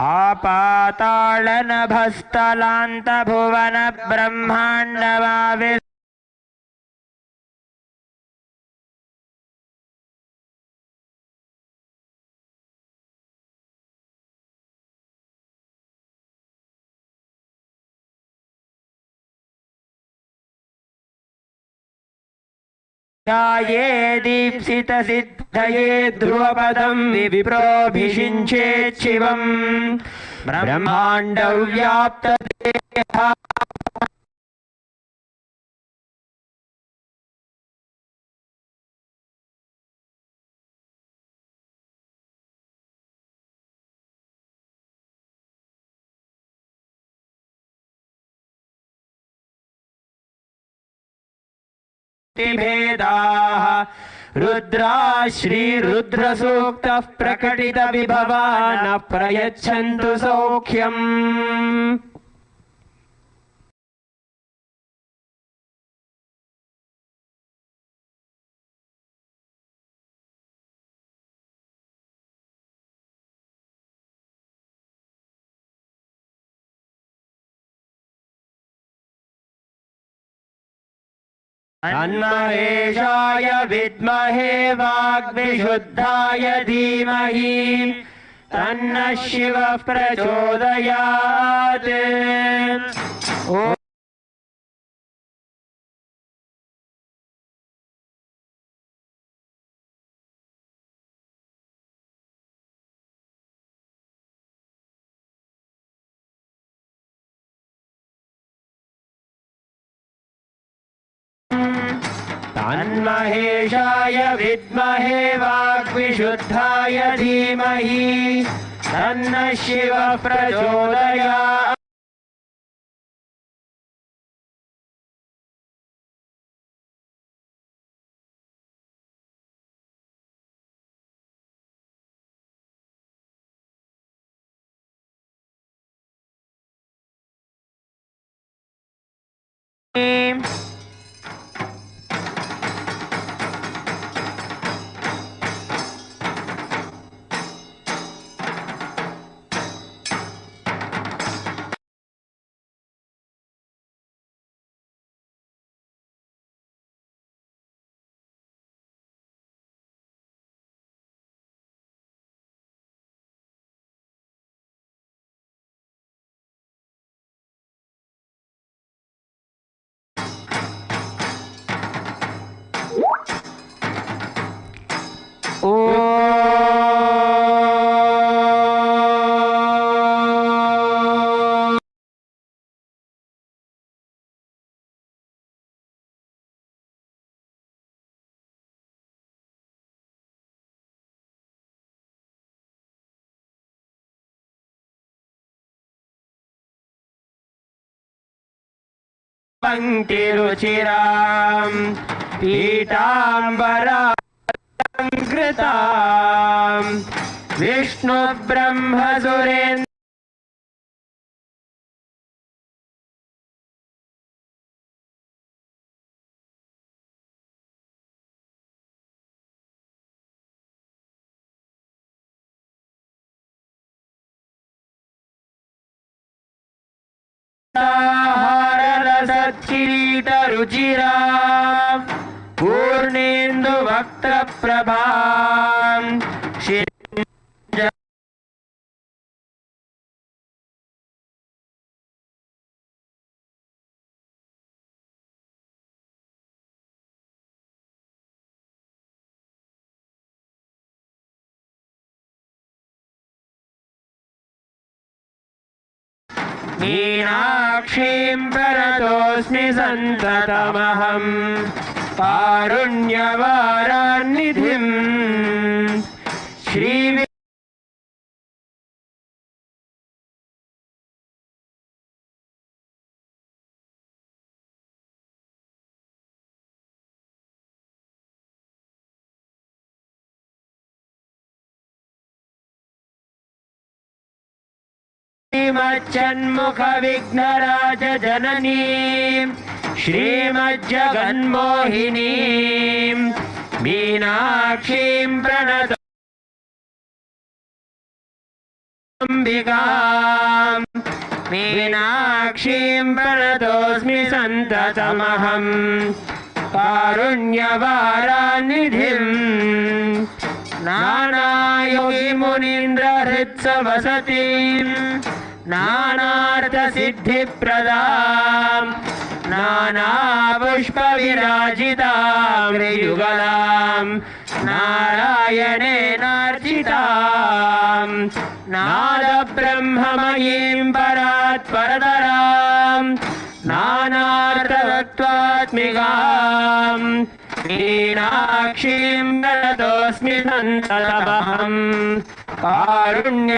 आपाताళनभस्थलान्त भुवन ब्रह्माण्डमावि ध्याये दीप्सित सिद्धये ध्रुवपदं विप्रोभिषिञ्चेत् शिवम् ब्रह्माण्ड व्याप्त देहा भेदाः रुद्रा श्रीरुद्रसूक्तः प्रकटित विभवा न प्रयच्छन्तु सौख्यम् तन्महेशाय विद्महे वाग्विशुद्धाय धीमहि तन्नः शिवः प्रचोदयात्। तन्महेशाय विद्महे वाग्विशुद्धाय धीमहि तन्नः शिवः प्रचोदयात्। पङ्क्तिरुचिराम् पीताम्बरालङ्कृताम् विष्णुब्रह्मसुरेन्द्र सच्चिरीटरुचिराम् पूर्णेन्दुवक्त्रप्रभाम् मीनाक्षीं प्रणतोऽस्मि सन्ततमहम् कारुण्यवारान्निधिं श्री श्रीमज्जन्मुख विघ्नराज जननी श्रीमज्जगन्मोहिनी मीनाक्षीं प्रणतोऽम्बिकां मीनाक्षीं प्रणतोऽस्मि सन्ततमहं कारुण्यवारान्निधिं नानायोगी मुनीन्द्र हृत्सवसतीं नानार्थसिद्धिप्रदां नानापुष्पविराजितां युगलां नारायणेनार्चितां नादब्रह्ममयीं परात्परतरां नानार्थतत्त्वात्मिकां मीनाक्षीं प्रणतोऽस्मि सन्ततमहं कारुण्यवारान्निधिम्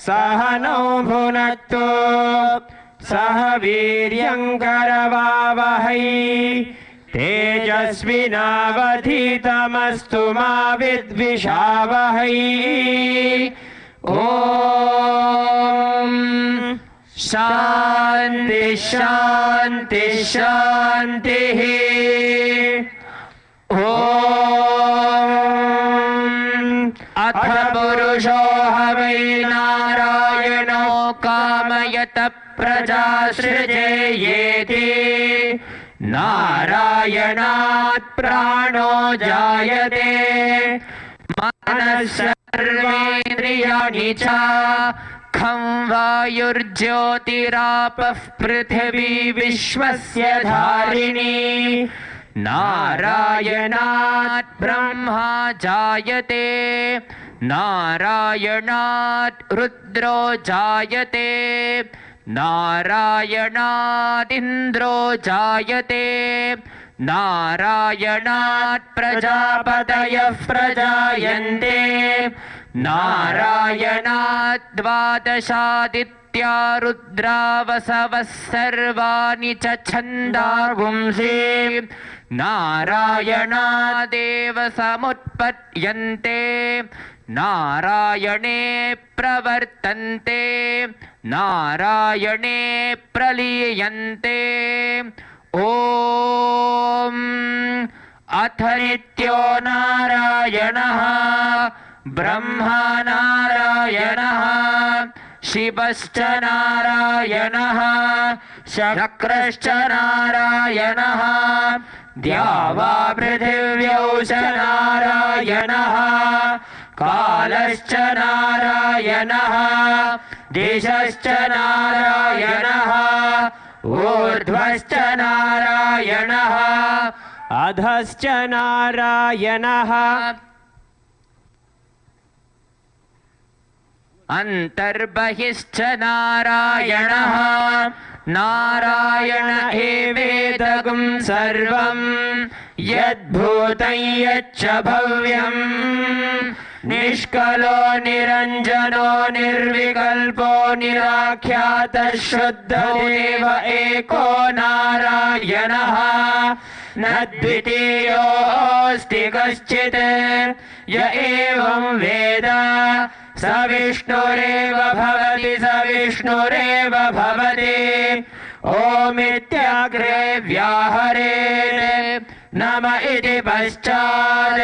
सहनौ भुनक्तु सह वीर्यङ्करवावहै तेजस्विनावधीतमस्तु मा विद्विषावहै ॐ शान्ति शान्ति शान्तिः अथ पुरुषो हवै नारायणो कामयत प्रजा सृजेयेति नारायणात् प्राणो जायते मनः सर्वेन्द्रियाणि च खं वायुर्ज्योतिरापः पृथिवी विश्वस्य धारिणी नारायणात् ब्रह्मा जायते नारायणात् रुद्रो जायते नारायणात् इन्द्रो जायते नारायणात् प्रजापतयः प्रजायन्ते नारायणात् द्वादशादित्या रुद्रा वसवः सर्वाणि च छन्दागुंसि नारायणादेव समुत्पद्यन्ते नारायणे प्रवर्तन्ते नारायणे प्रलीयन्ते ॐ अथ नित्यो नारायणः ब्रह्मा नारायणः शिवश्च नारायणः शक्रश्च नारायणः द्यावा पृथिव्यौ च नारायणः कालश्च नारायणः दिशश्च नारायणः ऊर्ध्वश्च नारायणः अधश्च नारायणः अन्तर्बहिश्च नारायणः नारायण एवेदगं सर्वं यद्भूतं यच्च भव्यं निष्कलो निरञ्जनो निर्विकल्पो निराख्यातः शुद्धदेव एको नारायणः न द्वितीयोऽस्ति कश्चित् य एवं वेद स विष्णुरेव भवति स विष्णुरेव भवति ओमित्याग्रे व्याहरेत् नम इति पश्चात्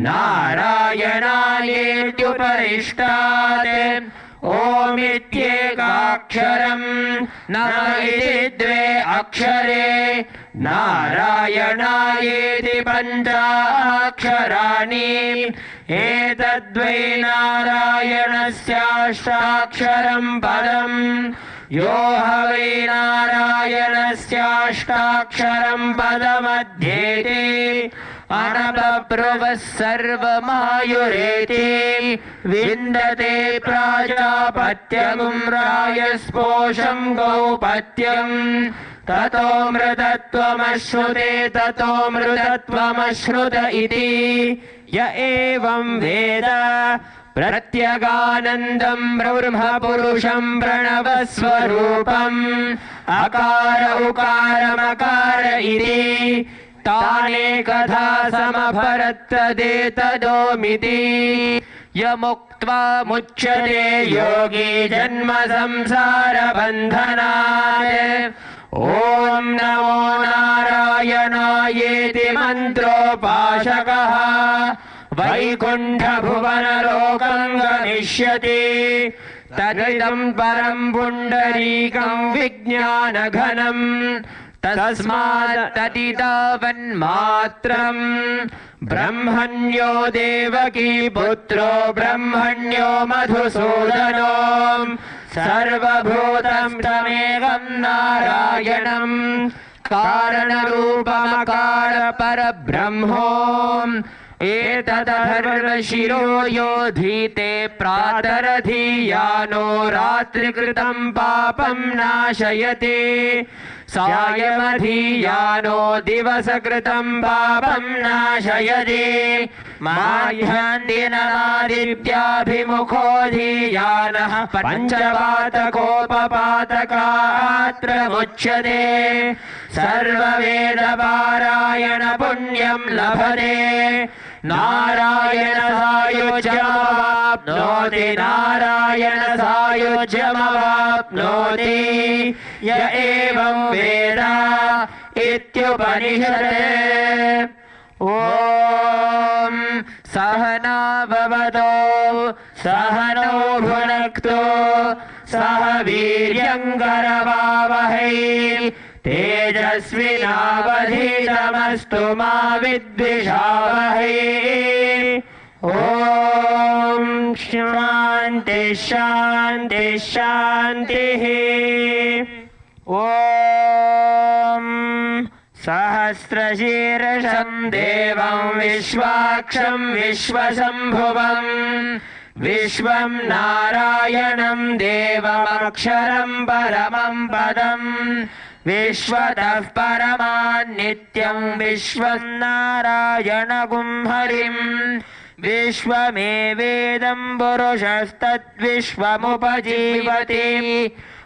नारायणायेत्युपरिष्टात् ओमित्येकाक्षरं नम इति द्वे अक्षरे नारायणायेति पञ्चाक्षराणि एतद्वै नारायणस्याष्टाक्षरं पदम् यो ह वै नारायणस्याष्टाक्षरं पदमध्येति अनबभ्रुवः सर्वमायुरेति विन्दते प्राजापत्यगुं रायस्पोषं गौपत्यम् ततो मृतत्वमश्नुते ततो मृतत्वमश्नुत इति य एवं वेद प्रत्यगानन्दं ब्रह्मपुरुषं प्रणवस्वरूपम् अकार उकारमकार इति तानेकधा समभरत्तदेतदोमिति यमुक्त्वा मुच्यते योगी जन्म संसारबन्धनात् ॐ नमो नारायणायेति मन्त्रोपासकः वैकुण्ठभुवनलोकं गमिष्यति तदिदं परं पुण्डरीकं विज्ञानघनं तस्मात् तदितावन्मात्रम् ब्रह्मण्यो देवकी पुत्रो ब्रह्मण्यो मधुसूदनो सर्वभूतं तमेकं नारायणं कारणरूपमकार परब्रह्मो एतदथर्वशिरो योधीते प्रातरधीयानो रात्रिकृतं पापं नाशयति सायमधीयानो दिवसकृतं पापं नाशयति माह्यान्दिनमादित्याभिमुखो धीयानः पञ्चपातकोपपातकात् प्रमुच्यते सर्ववेदपारायण पुण्यं लभते नारायण सायुज्यमवाप्नोति नारायण सायुज्यमवाप्नोति य एवं वेद इत्युपनिषदे ॐ सहना भवतो सहनौ भुनक्तु सह वीर्यङ्करवावहै तेजस्विनावधीतमस्तु मा विद्विषावहै ॐ शान्ति शान्ति शान्तिः ॐ सहस्रशीर्षं देवं विश्वाक्षं विश्वशम्भुवं विश्वं नारायणं देवमक्षरं परमं पदम् विश्वतः परमान्नित्यं विश्वं नारायणगुं हरिम् विश्वमेवेदं पुरुषस्तद्विश्वमुपजीवति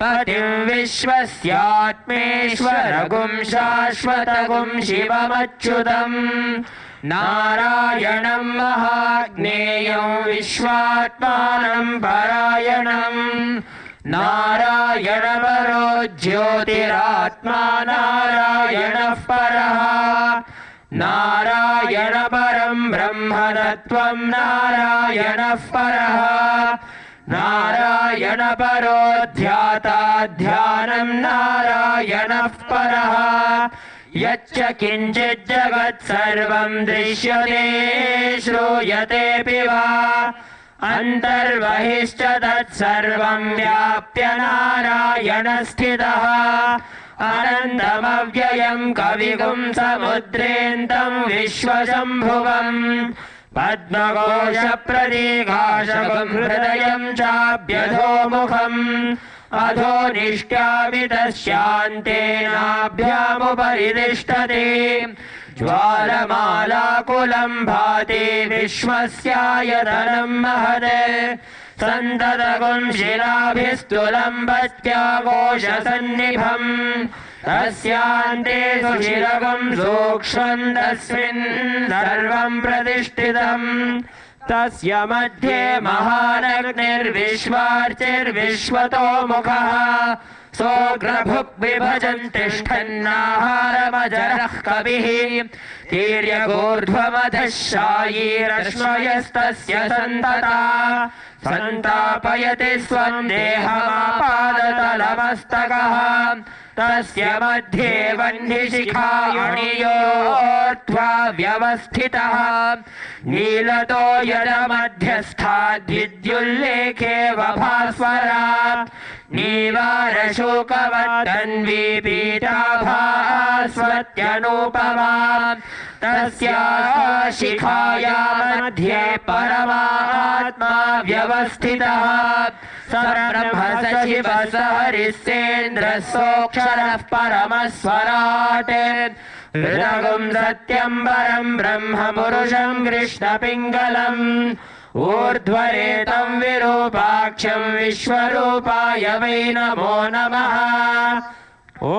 पतिं विश्वस्यात्मेश्वरगुं शाश्वतगुं शिवमच्युतम् नारायणं महाज्ञेयं विश्वात्मानं परायणम् नारायण परो ज्योतिरात्मा नारायणः परः नारायण परं ब्रह्मतत्त्वं नारायणः परः नारायण परो ध्याता ध्यानं नारायणः परः यच्च किञ्चित् जगत् सर्वं दृश्यते श्रूयतेऽपि वा अन्तर्बहिश्च तत्सर्वं व्याप्य नारायणस्थितः अनन्तमव्ययं कविगुं समुद्रेऽन्तं विश्वशम्भुवम् पद्मकोशप्रतीकाशकं हृदयं चाभ्यधोमुखम् अधो निष्ट्यामि तस्यान्तेनाभ्यामुपरि तिष्ठति ज्वालमालाकुलं भाति विश्वस्यायतनं महत् सन्ततगुं शिलाभिस्तुलम्बत्याघोषसन्निभम् तस्यान्ते सुशिरगुं सूक्ष्मं तस्मिन् सर्वं प्रतिष्ठितम् तस्य मध्ये महानग्निर्विश्वार्चिर्विश्वतो मुखः सोऽग्रभुक् विभजन् तिष्ठन्नाहारमजरः कविः तीर्यगोर्ध्वमधः शायीरश्मयस्तस्य सन्तता सन्तापयति स्वं देहमापादतलमस्तकः तस्य मध्ये वह्निशिखामणियोर्ध्वा व्यवस्थितः नीलतो यदमध्यस्थाद्विद्युल्लेखे वभास्वरा नीवारशोकवत्तन्वी पीताभास्वत्यनुपमा तस्याः शिखाया मध्ये परमात्मा व्यवस्थितः स ब्रह्म स शिवः स हरिः सेन्द्रः सोऽक्षरः परमस्वराट् हृदगुं सत्यं परं ब्रह्म पुरुषं कृष्णपिङ्गलम् ऊर्ध्वरेतं विरूपाक्षं विश्वरूपाय वै नमो नमः ॐ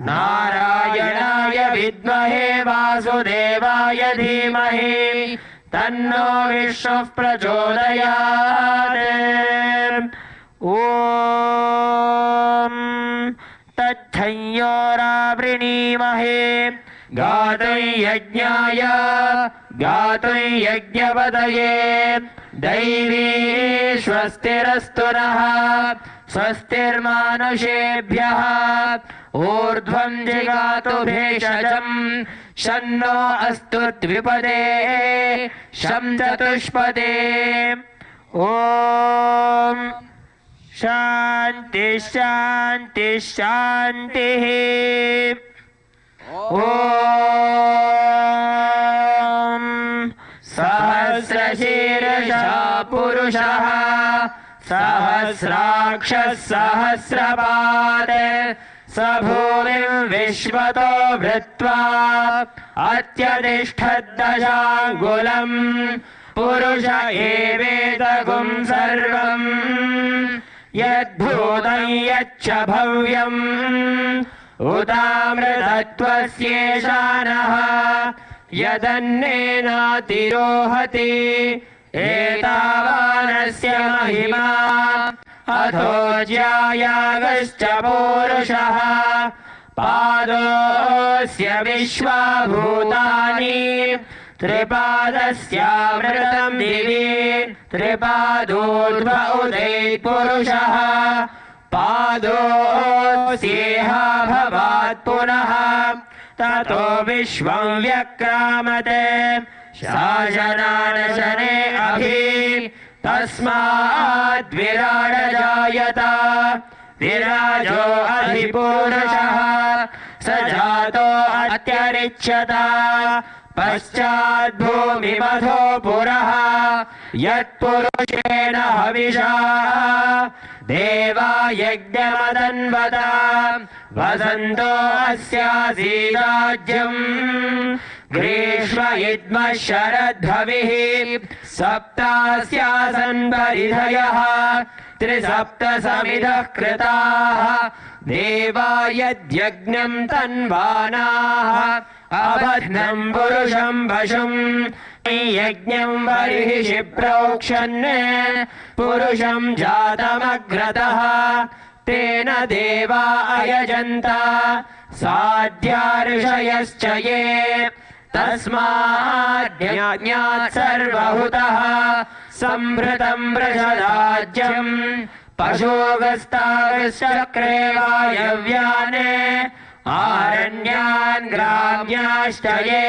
नारायणाय विद्महे वासुदेवाय धीमहि तन्नो विष्णुः प्रचोदयात् ॐ तच्छंयोरावृणीमहे गातुं यज्ञाय गातुं यज्ञपतये दैवी स्वस्तिरस्तु नः स्वस्तिर्मानुषेभ्यः ऊर्ध्वं जिगातु भेषजम् शन्नो अस्तु द्विपदे शं चतुष्पदे ॐ शान्ति शान्ति शान्तिः ॐ सहस्रशीर्षः पुरुषः सहस्राक्षः सहस्रपात् स भूमिं विश्वतो भृत्वा अत्यतिष्ठद्दशाङ्गुलम् पुरुष एवेदगुं सर्वम् यद्भूतं यच्च भव्यम् उदामृतत्वस्येषानः यदन्नेनातिरोहति एतावानस्य महिमा अथो ज्यायागश्च पूरुषः पादोऽस्य विश्वाभूतानि त्रिपादस्यामृतं दिवि त्रिपादोर्ध्व उदैत् पुरुषः पादोऽस्येह भवात् पुनः ततो विश्वं व्यक्रामते शासनानशने अभि तस्माद् विराड जायत विराजो अधिपुरुषः स जातो अत्यरिच्यत पश्चाद्भूमिमथो पुरः यत्पुरुषेण हविषा देवा यज्ञमदन्वत वसन्तो अस्यासीदाज्यम् ग्रीष्म इद्मः शरद्भविः सप्तास्यासन् परिधयः त्रिसप्तसमिधः कृताः देवा यद्यज्ञं तन्वानाः अबध्नं पुरुषं वशुम् यज्ञं बर्हिषि प्रोक्षन् पुरुषं जातमग्रतः तेन देवा अयजन्त साध्या ऋषयश्च ये तस्माद् सर्वहुतः संभृतं वृषदाज्यम् पशोगस्तागश्चक्रे वायव्याने आरण्यान् ग्राम्याश्च ये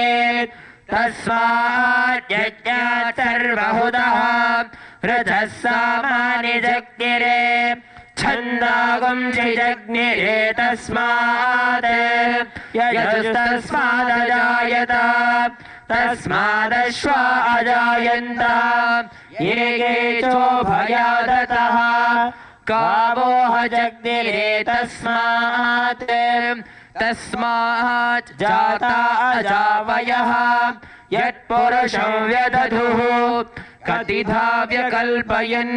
तस्माद् यज्ञात् सर्वहुतः रथः सामानि जग्निरे छन्दागुं जग्निरे तस्मात् यजस्तस्मादजायत तस्मादश्वा अजायन्त ये चोभयादतः कामोह जग्निरे तस्मात् तस्मात् जाता अजावयः यत्पुरुषं व्यदधुः कतिधा व्यकल्पयन्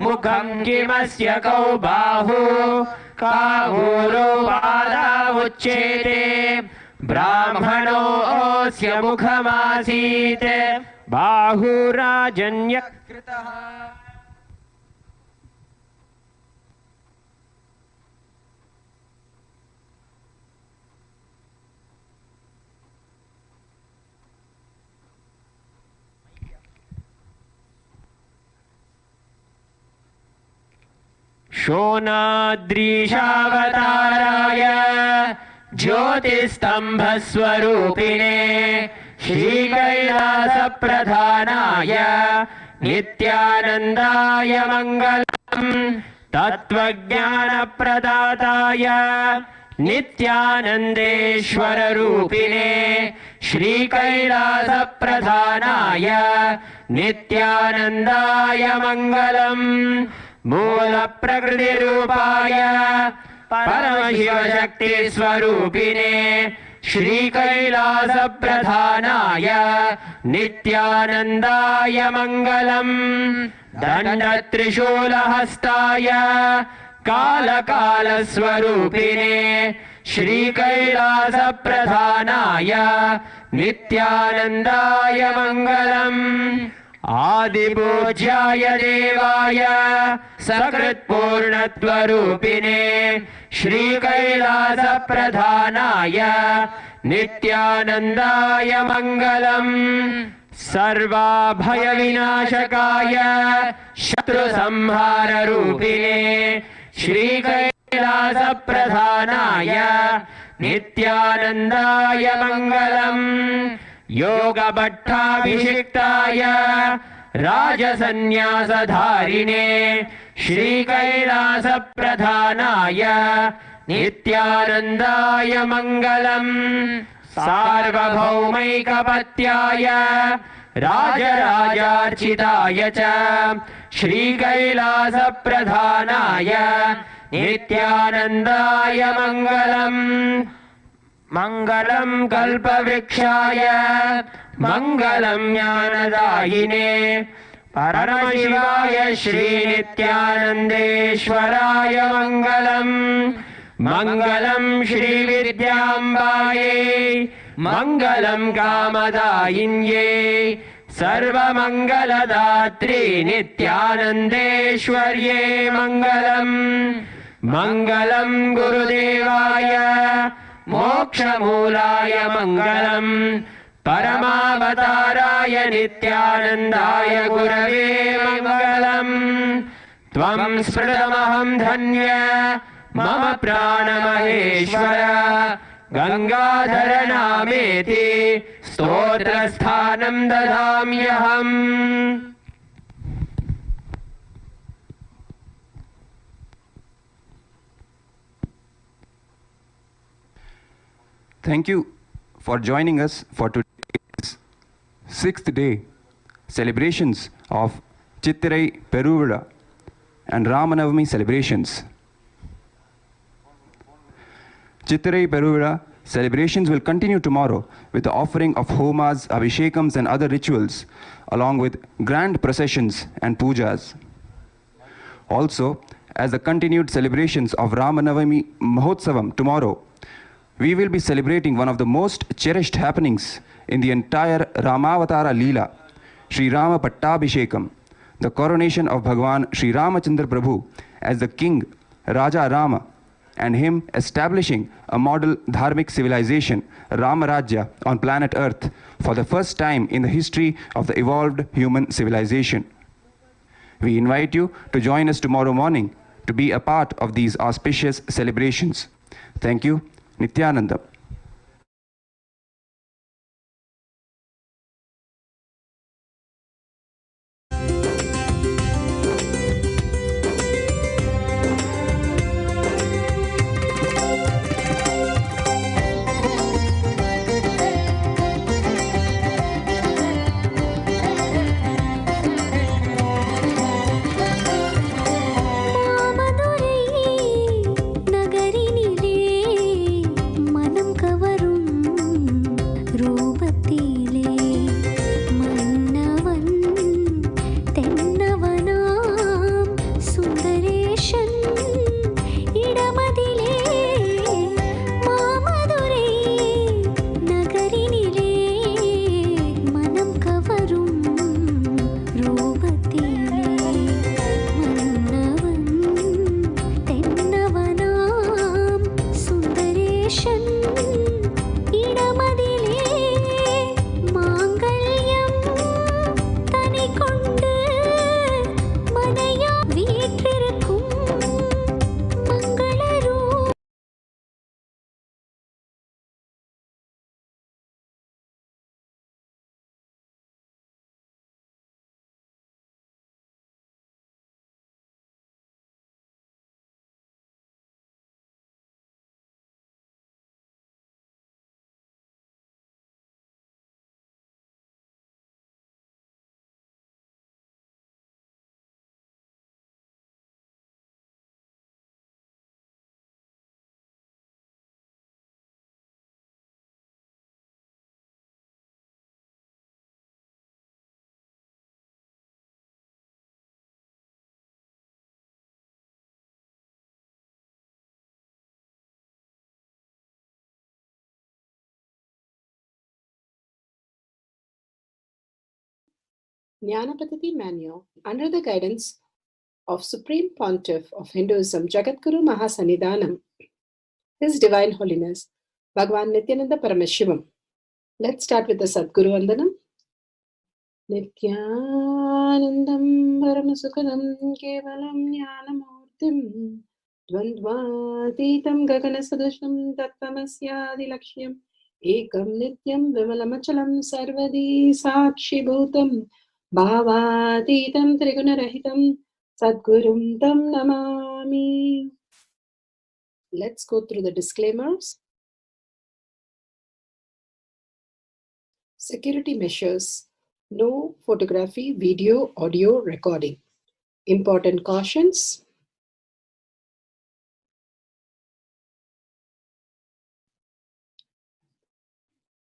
मुखं किमस्य कौ बाहु कावूरो बाला उच्येते ब्राह्मणोऽस्य मुखमासीत् बाहुराजन्यकृतः शोणाद्रीशावताराय ज्योतिस्तम्भस्वरूपिणे श्रीकैलासप्रधानाय नित्यानन्दाय मङ्गलम् तत्त्वज्ञानप्रदाताय नित्यानन्देश्वररूपिणे श्रीकैलासप्रधानाय नित्यानन्दाय मङ्गलम् मूलप्रकृतिरूपाय परमशिवशक्तिस्वरूपिणे श्रीकैलासप्रधानाय नित्यानन्दाय मङ्गलम् दण्डत्रिशूलहस्ताय कालकालस्वरूपिणे श्रीकैलासप्रधानाय नित्यानन्दाय मङ्गलम् आदिपूज्याय देवाय सकृत्पूर्णत्वरूपिणे श्रीकैलासप्रधानाय नित्यानन्दाय मङ्गलम् सर्वाभयविनाशकाय शत्रुसंहाररूपिणे श्रीकैलासप्रधानाय नित्यानन्दाय मङ्गलम् योगभट्टाभिषिक्ताय राजसन्न्यासधारिणे श्रीकैलासप्रधानाय नित्यानन्दाय मङ्गलम् सार्वभौमैकपत्याय राजराजार्चिताय च श्रीकैलासप्रधानाय नित्यानन्दाय मङ्गलम् मङ्गलं कल्पवृक्षाय मङ्गलं ज्ञानदायिने परमशिवाय श्रीनित्यानन्देश्वराय मङ्गलम् मङ्गलं श्रीविद्याम्बायै मङ्गलं कामदायिन्ये सर्वमङ्गलदात्री नित्यानन्देश्वर्ये मङ्गलम् मङ्गलं गुरुदेवाय मोक्षमूलाय मङ्गलम् परमावताराय नित्यानन्दाय गुरवे मङ्गलम् त्वं स्मृतमहं धन्य मम प्राणमहेश्वर Gangadhar नामेति स्तोत्रस्थानं ददाम्यहम्। Thank you for joining us for today's 6th day celebrations of Chittirai Peruvizha and Ramanavami celebrations. Chittirai Peruvizha celebrations will continue tomorrow with the offering of homas, abhishekams and other rituals along with grand processions and pujas. Also, as the continued celebrations of Ramanavami Mahotsavam tomorrow, we will be celebrating one of the most cherished happenings in the entire Ramavatara Leela, Sri Rama Pattabhishekam, the coronation of Bhagwan Sri Ramachandra Prabhu as the king Raja Rama, and him establishing a model dharmic civilization, Ramarajya, on planet Earth for the first time in the history of the evolved human civilization. We invite you to join us tomorrow morning to be a part of these auspicious celebrations. Thank you. Nithyananda. Jnanapatiti Manual, under the guidance of Supreme Pontiff of Hinduism, Jagadguru Mahasanidhanam, His Divine Holiness, Bhagavan Nithyananda Paramashivam. Let's start with the Sadguru Vandanam. Nithyanandam Paramasukadam Kevalam Jnanamurtim Dvandvatitam Gaganasadusham Tattvamasyaadilakshya Ekam Nityam Vimalamachalam Sarvadi Sakshi Bhutam Bhavatitam Trigunarahitam Sadgurum Tam Namami. Let's go through the disclaimers. Security measures. No photography, video, audio recording. Important cautions.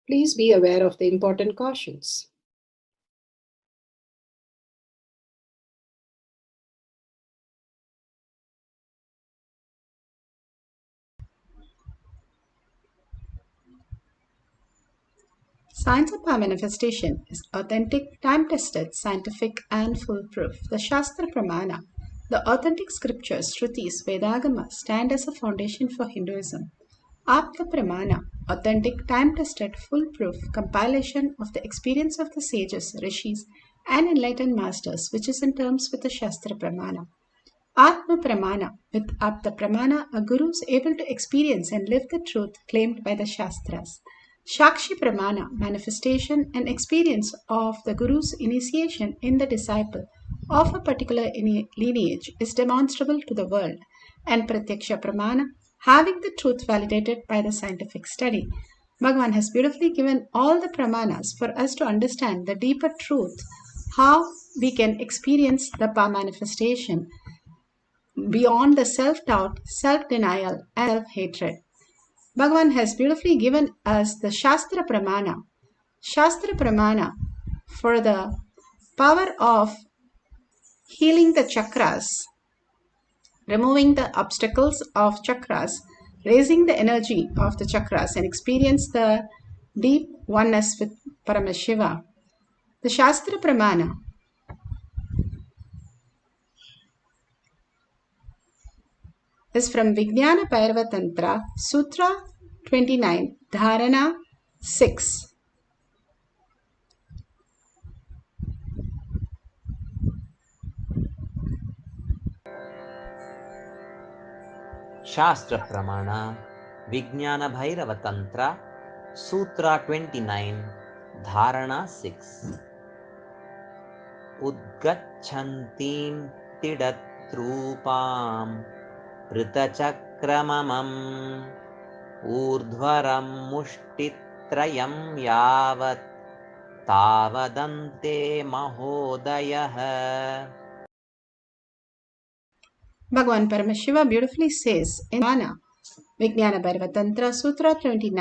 Please be aware of the important cautions. Science of power manifestation is authentic, time-tested, scientific and foolproof. The Shastra Pramana, the authentic scriptures, Shrutis, Vedagama stand as a foundation for Hinduism. Apta Pramana, authentic, time-tested, foolproof compilation of the experience of the sages, rishis and enlightened masters, which is in terms with the Shastra Pramana. Atma Pramana, with Apta Pramana, a guru is able to experience and live the truth claimed by the Shastras. Shakshi Pramana, manifestation and experience of the Guru's initiation in the disciple of a particular lineage is demonstrable to the world. And Pratyaksha Pramana, having the truth validated by the scientific study. Bhagavan has beautifully given all the pramanas for us to understand the deeper truth, how we can experience the power manifestation beyond the self-doubt, self-denial, and self-hatred. Bhagavan has beautifully given us the Shastra Pramana. Shastra Pramana for the power of healing the chakras, removing the obstacles of chakras, raising the energy of the chakras and experience the deep oneness with Paramashiva. The Shastra Pramana is from Vijnana Bhairava Tantra, Sutra 29, Dharana 6. Shastra Pramana, Vijnana Bhairava Tantra, Sutra 29, Dharana 6. Udgachantim tidatrupam Ritachakramamam Urdhvaram Mushtitrayam Yavat Tavadante Mahodayah. Bhagavan Paramashiva beautifully says in Vijnana Bhairava Tantra, Sutra 29,